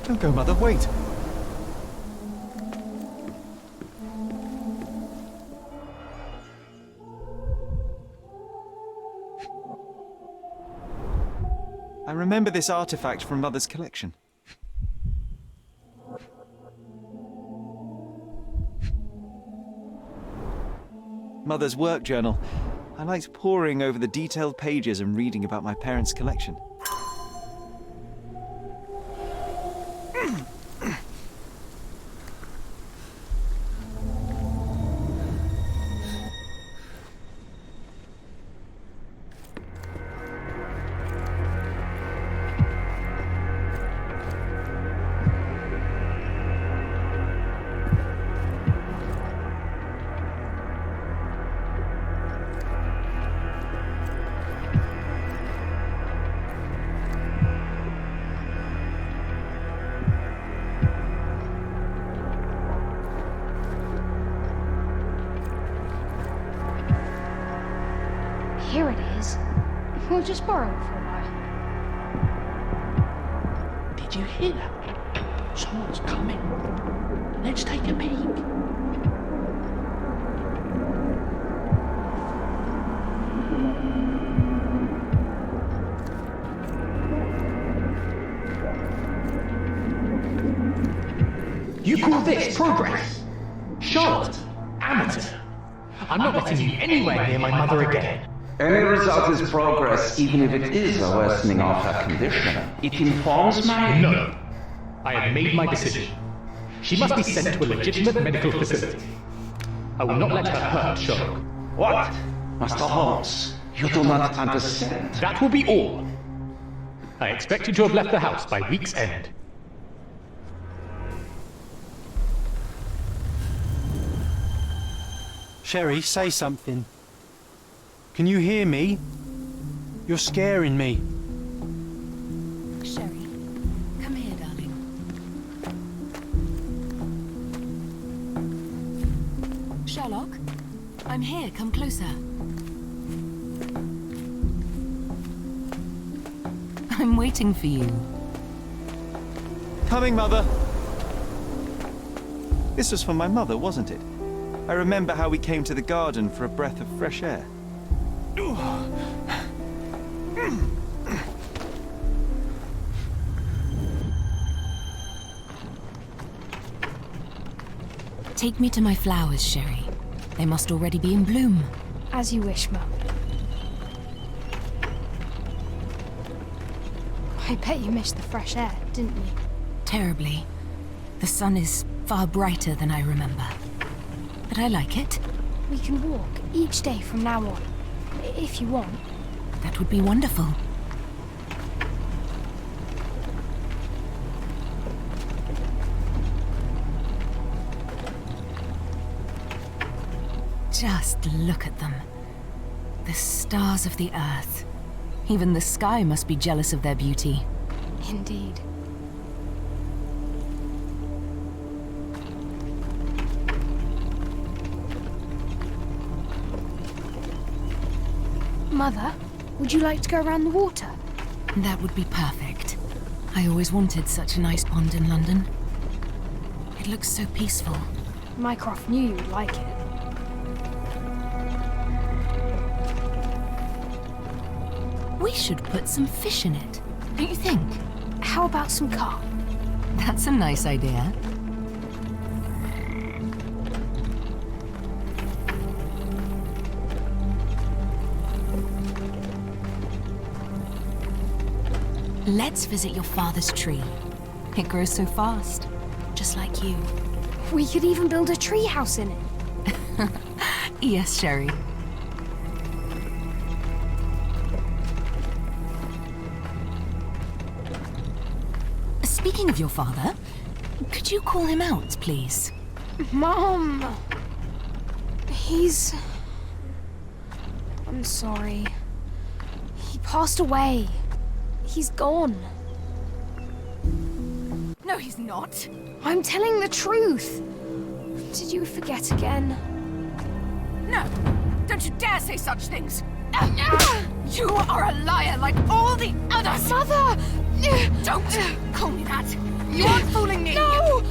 Speaker 2: Don't go, Mother, wait! I remember this artifact from Mother's collection. Mother's work journal. I liked poring over the detailed pages and reading about my parents' collection.
Speaker 10: just borrow it for a while.
Speaker 11: Did you hear that? Someone's coming. Let's take a peek.
Speaker 12: You call this progress? Charlotte, amateur. I'm not letting you anywhere near my mother again.
Speaker 13: Any result is progress, even if it is a worsening of her condition. It informs my...
Speaker 12: No. I have made my decision. She must be sent to a legitimate medical facility. I will not let her hurt Sherlock.
Speaker 13: What? Master Holmes, you do not understand.
Speaker 12: That will be all. I expect you to have left the house by week's end.
Speaker 6: Sherry, say something. Can you hear me? You're scaring me.
Speaker 7: Sherry, come here, darling. Sherlock, I'm here. Come closer. I'm waiting for you.
Speaker 2: Coming, Mother. This was for my mother, wasn't it? I remember how we came to the garden for a breath of fresh air.
Speaker 7: Take me to my flowers, Sherry. They must already be in bloom.
Speaker 10: As you wish, Mum. I bet you missed the fresh air, didn't you?
Speaker 7: Terribly. The sun is far brighter than I remember. But I like it.
Speaker 10: We can walk each day from now on, if you want.
Speaker 7: That would be wonderful. Just look at them. The stars of the earth. Even the sky must be jealous of their beauty.
Speaker 10: Indeed. Mother, would you like to go around the water?
Speaker 7: That would be perfect. I always wanted such a nice pond in London. It looks so peaceful.
Speaker 10: Mycroft knew you would like it.
Speaker 7: We should put some fish in it, don't you think?
Speaker 10: How about some carp?
Speaker 7: That's a nice idea. Let's visit your father's tree. It grows so fast, just like you.
Speaker 10: We could even build a tree house in it.
Speaker 7: Yes, Sherry. Speaking of your father, could you call him out, please?
Speaker 10: Mom! I'm sorry. He passed away. He's gone.
Speaker 7: No, he's not.
Speaker 10: I'm telling the truth. Did you forget again?
Speaker 7: No! Don't you dare say such things! You are a liar like all the others!
Speaker 10: Mother!
Speaker 7: Don't call me that! You aren't fooling me!
Speaker 10: No!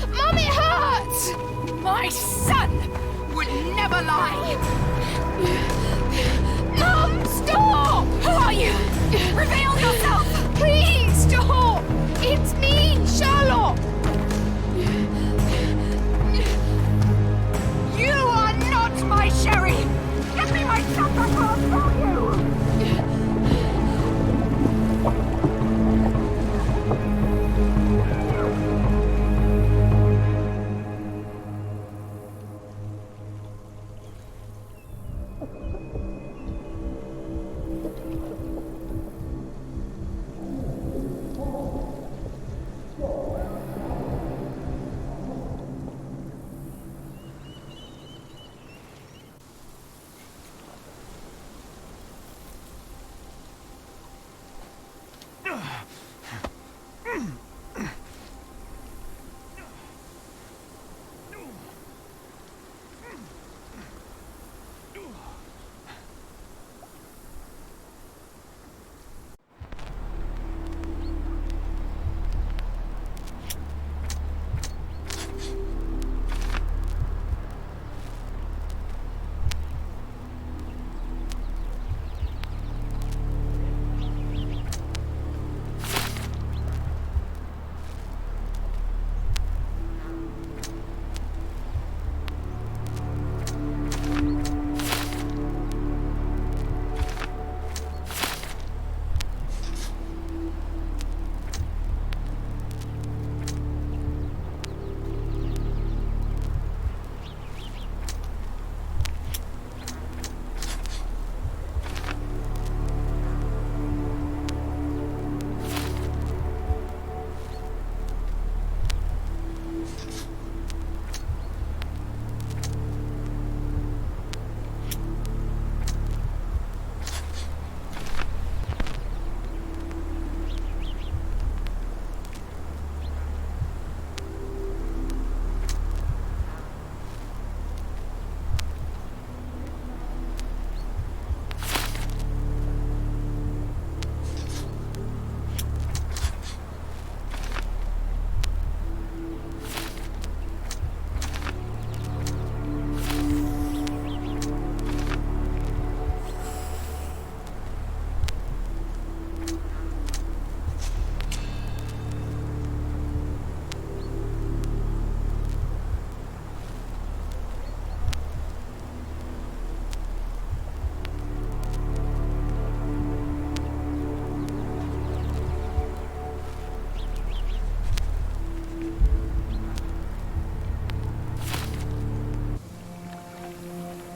Speaker 10: Mum, it hurts!
Speaker 7: My son would never lie!
Speaker 10: Mum, stop!
Speaker 7: Who are you? Reveal yourself!
Speaker 10: Please, stop! It's me, Sherlock!
Speaker 7: You are not my Sherry! Give me my son before I kill you!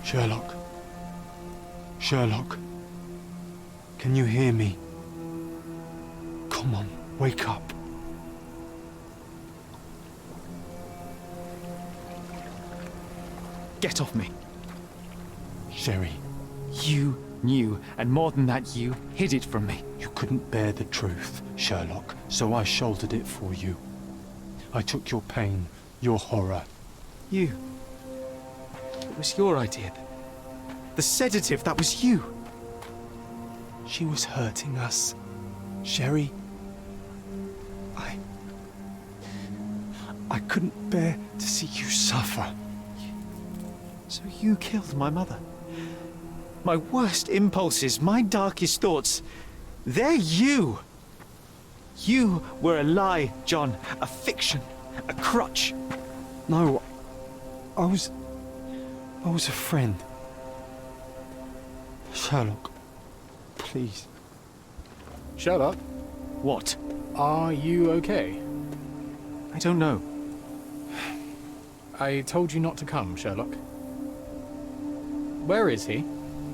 Speaker 6: Sherlock. Sherlock. Can you hear me? Come on, wake up.
Speaker 2: Get off me.
Speaker 6: Sherry,
Speaker 2: You knew, and more than that, you hid it from me.
Speaker 6: you couldn't bear the truth, Sherlock, so I shouldered it for you. I took your pain, your horror.
Speaker 2: You. It was your idea. The sedative, that was you.
Speaker 6: She was hurting us. Sherry, I couldn't bear to see you suffer.
Speaker 2: So you killed my mother. My worst impulses, my darkest thoughts, they're you. You were a lie, John, a fiction, a crutch.
Speaker 6: No, I was a friend. Sherlock, please.
Speaker 14: Sherlock,
Speaker 2: What?
Speaker 14: are you okay?
Speaker 2: I don't know.
Speaker 14: I told you not to come, Sherlock. Where is he?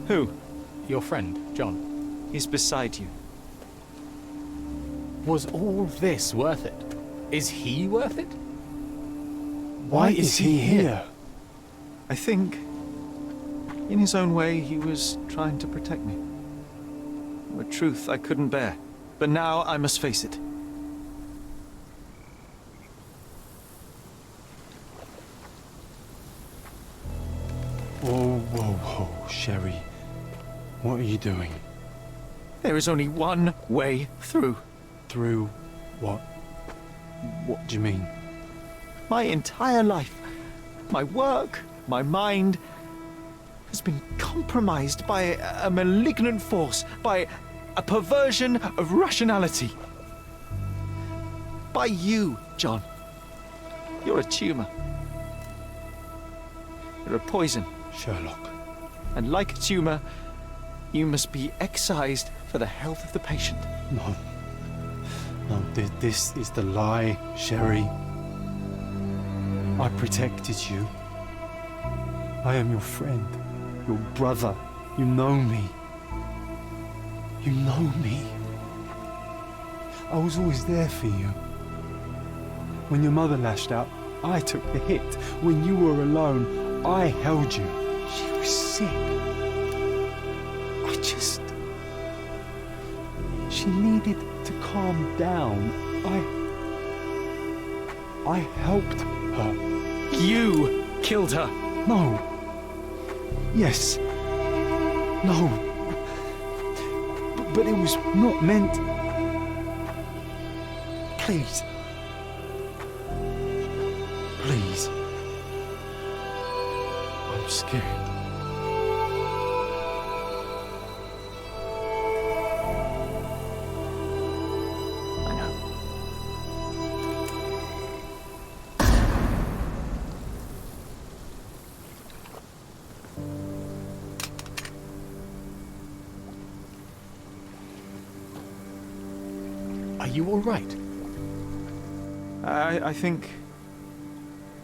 Speaker 2: Who?
Speaker 14: Your friend, John.
Speaker 2: He's beside you.
Speaker 14: Was all this worth it? Is he worth it?
Speaker 6: Why is he here?
Speaker 2: I think, in his own way, he was trying to protect me. A truth I couldn't bear. But now I must face it.
Speaker 6: Whoa, whoa, whoa, Sherry. What are you doing?
Speaker 2: There is only one way through.
Speaker 6: Through what? What do you mean?
Speaker 2: My entire life, my work, my mind, has been compromised by a malignant force, by a perversion of rationality. By you, John. You're a tumor. You're a poison.
Speaker 6: Sherlock.
Speaker 2: And like a tumor, you must be excised for the health of the patient.
Speaker 6: No. No, this is the lie, Sherry. I protected you. I am your friend, your brother. You know me. You know me. I was always there for you. When your mother lashed out, I took the hit. When you were alone, I held you. She was sick. She needed to calm down. I helped her.
Speaker 2: You killed her.
Speaker 6: No. Yes. No. But it was not meant. Please. Please. I'm scared.
Speaker 14: Are you all right?
Speaker 2: I think,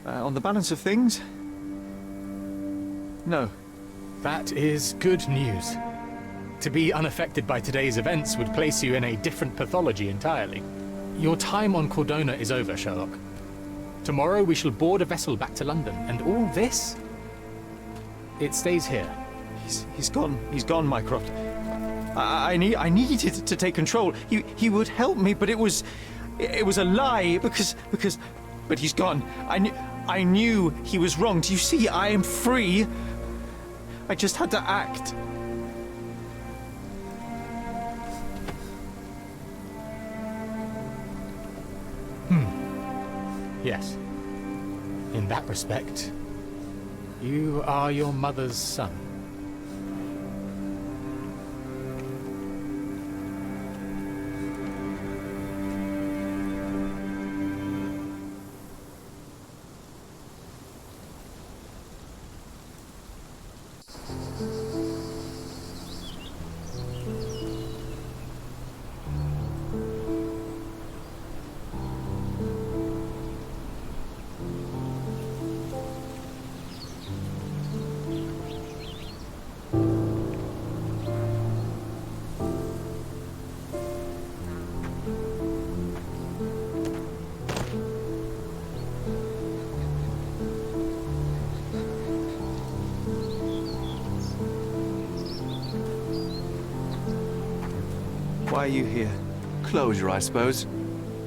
Speaker 2: on the balance of things, no.
Speaker 14: That is good news. To be unaffected by today's events would place you in a different pathology entirely. Your time on Cordona is over, Sherlock. Tomorrow we shall board a vessel back to London, and all this, it stays here.
Speaker 2: He's gone, Mycroft. I needed to take control. He would help me, but it was a lie but he's gone. I knew he was wrong. Do you see? I am free. I just had to act.
Speaker 14: Yes. In that respect, you are your mother's son.
Speaker 2: Why are you here?
Speaker 3: Closure, I suppose.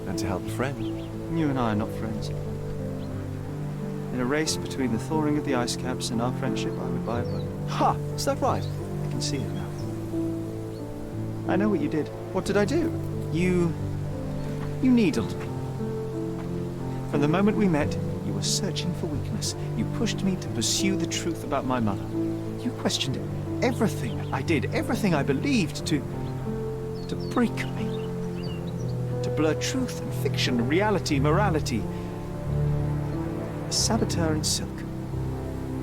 Speaker 3: And to help a friend.
Speaker 2: You and I are not friends. In a race between the thawing of the ice caps and our friendship, I would buy a boat.
Speaker 3: Ha! Is that right?
Speaker 2: I can see it now. I know what you did.
Speaker 3: What did I do?
Speaker 2: You needled me. From the moment we met, you were searching for weakness. You pushed me to pursue the truth about my mother. You questioned everything I did, everything I believed, to break me. To blur truth and fiction, reality, morality. A saboteur in silk.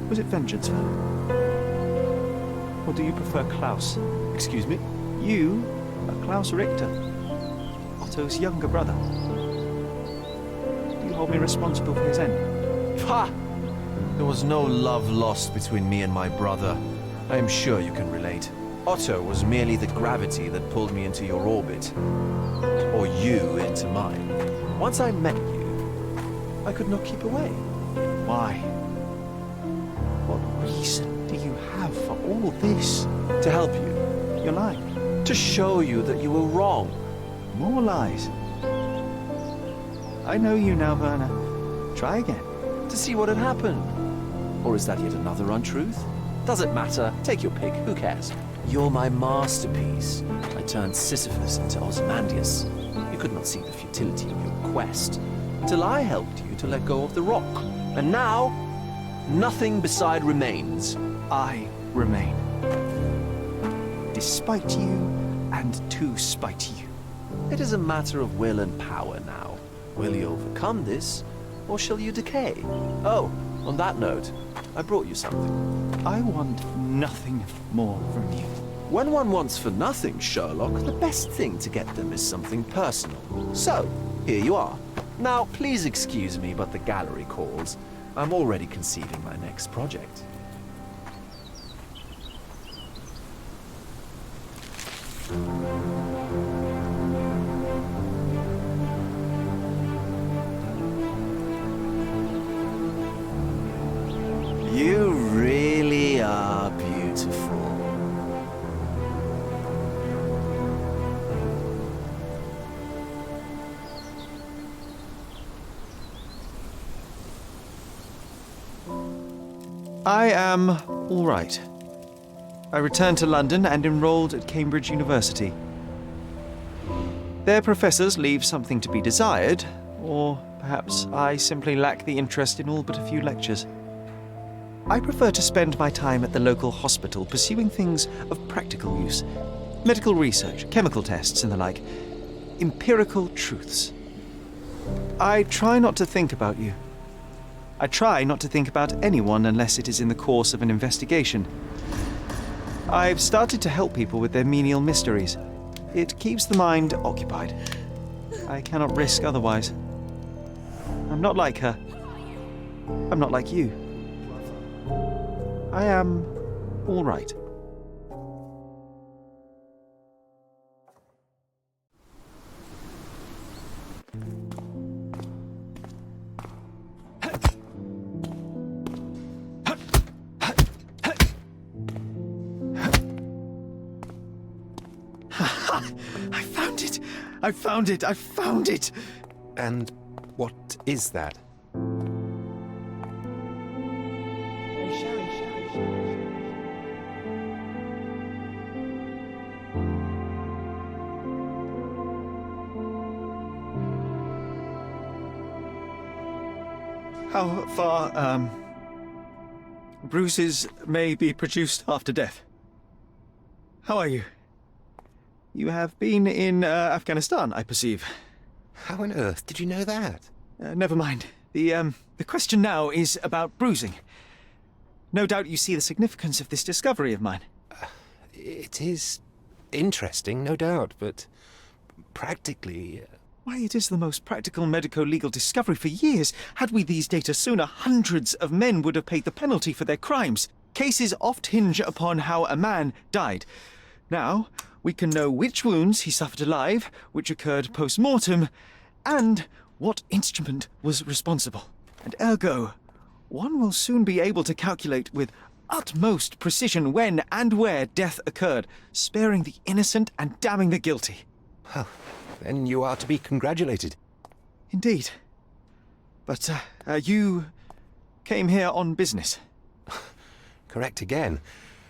Speaker 2: Was it vengeance, Werner? Or do you prefer Klaus?
Speaker 3: Excuse me?
Speaker 2: You are Klaus Richter, Otto's younger brother. Do you hold me responsible for his end?
Speaker 3: Ha! There was no love lost between me and my brother. I am sure you can relate. Otto was merely the gravity that pulled me into your orbit. Or you into mine. Once I met you, I could not keep away.
Speaker 2: Why? What reason do you have for all this?
Speaker 3: To help you.
Speaker 2: You're lying.
Speaker 3: To show you that you were wrong.
Speaker 2: More lies. I know you now, Werner. Try again.
Speaker 3: To see what had happened. Or is that yet another untruth? Does it matter? Take your pick. Who cares? You're my masterpiece. I turned Sisyphus into Ozymandias. You could not see the futility of your quest until I helped you to let go of the rock. And now, nothing beside remains.
Speaker 2: I remain. Despite you, and to spite you.
Speaker 3: It is a matter of will and power now. Will you overcome this, or shall you decay? Oh, on that note, I brought you something.
Speaker 2: I want nothing more from you.
Speaker 3: When one wants for nothing, Sherlock, the best thing to get them is something personal. So, here you are. Now, please excuse me, but the gallery calls. I'm already conceiving my next project. You really are beautiful.
Speaker 2: I am all right. I returned to London and enrolled at Cambridge University. Their professors leave something to be desired, or perhaps I simply lack the interest in all but a few lectures. I prefer to spend my time at the local hospital pursuing things of practical use. Medical research, chemical tests and the like. Empirical truths. I try not to think about you. I try not to think about anyone unless it is in the course of an investigation. I've started to help people with their menial mysteries. It keeps the mind occupied. I cannot risk otherwise. I'm not like her. I'm not like you. I am all right. I found it! I found it!
Speaker 5: And what is that?
Speaker 2: How far, bruises may be produced after death. How are you? You have been in Afghanistan, I perceive.
Speaker 5: How on earth did you know that?
Speaker 2: Never mind. The question now is about bruising. No doubt you see the significance of this discovery of mine.
Speaker 5: It is interesting, no doubt, but practically...
Speaker 2: Why, it is the most practical medico-legal discovery for years. Had we these data sooner, hundreds of men would have paid the penalty for their crimes. Cases oft hinge upon how a man died. Now, we can know which wounds he suffered alive, which occurred post-mortem, and what instrument was responsible. And ergo, one will soon be able to calculate with utmost precision when and where death occurred, sparing the innocent and damning the guilty.
Speaker 15: Well, then you are to be congratulated.
Speaker 2: Indeed. But, you came here on business.
Speaker 15: Correct again.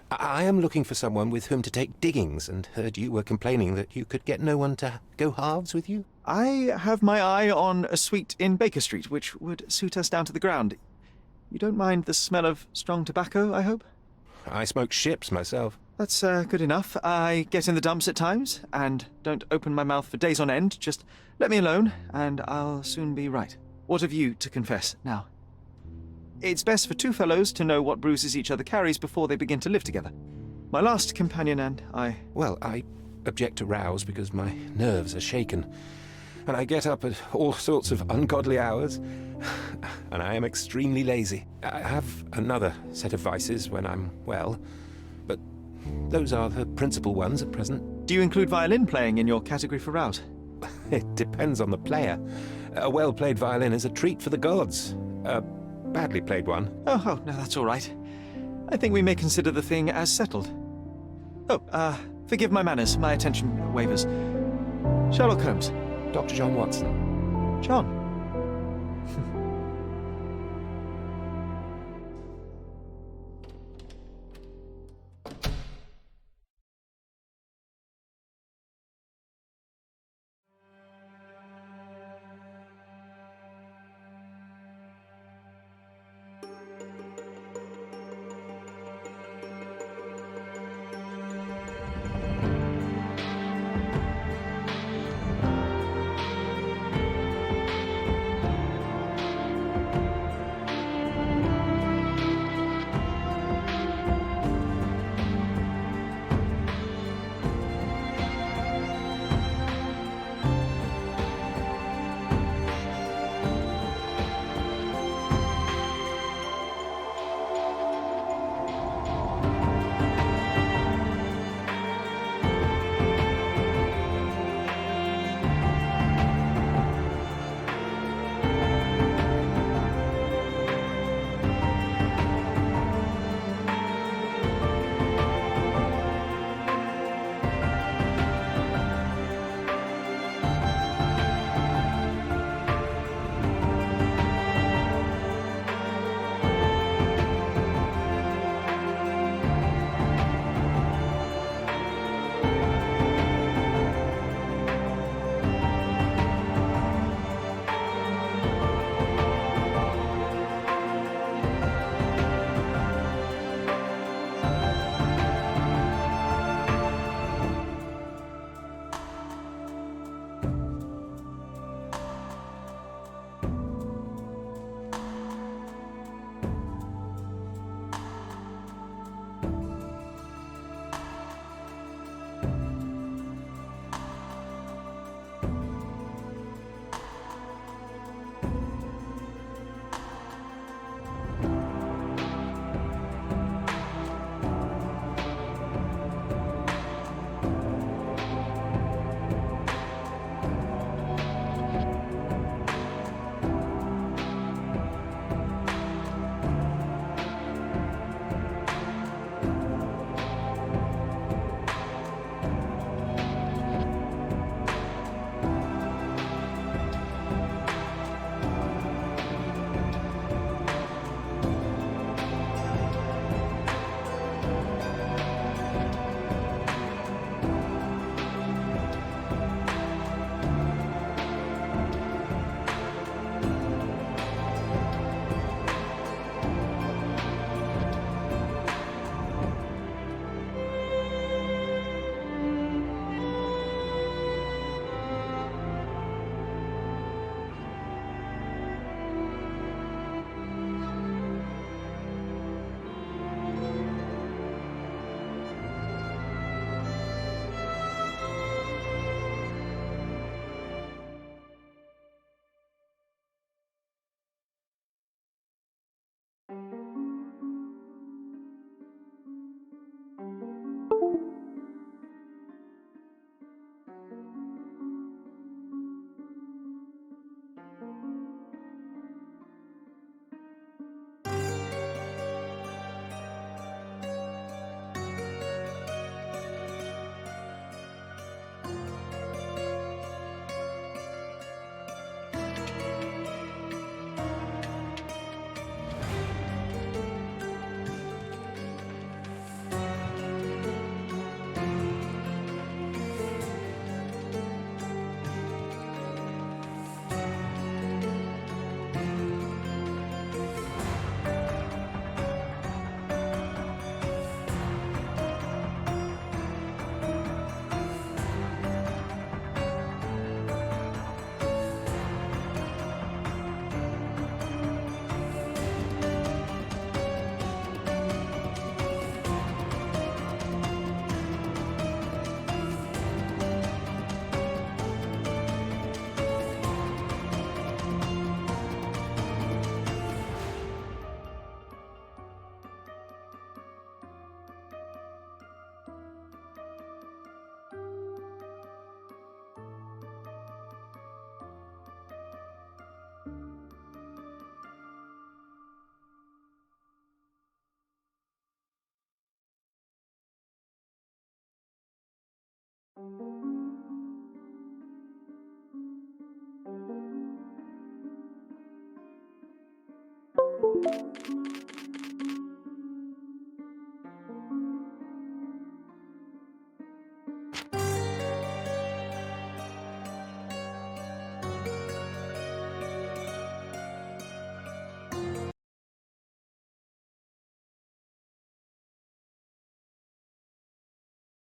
Speaker 15: I am looking for someone with whom to take diggings, and heard you were complaining that you could get no one to go halves with you.
Speaker 2: I have my eye on a suite in Baker Street, which would suit us down to the ground. You don't mind the smell of strong tobacco, I hope?
Speaker 15: I smoke ships myself.
Speaker 2: That's good enough. I get in the dumps at times, and don't open my mouth for days on end. Just let me alone, and I'll soon be right. What have you to confess now? It's best for two fellows to know what bruises each other carries before they begin to live together. My last companion and I...
Speaker 15: Well, I object to rows because my nerves are shaken, and I get up at all sorts of ungodly hours, and I am extremely lazy. I have another set of vices when I'm well, but those are the principal ones at present.
Speaker 2: Do you include violin playing in your category for rout?
Speaker 15: It depends on the player. A well-played violin is a treat for the gods. A badly played one.
Speaker 2: Oh, no, that's all right. I think we may consider the thing as settled. Oh, forgive my manners. My attention wavers. Sherlock Holmes.
Speaker 15: Dr. John Watson.
Speaker 2: John.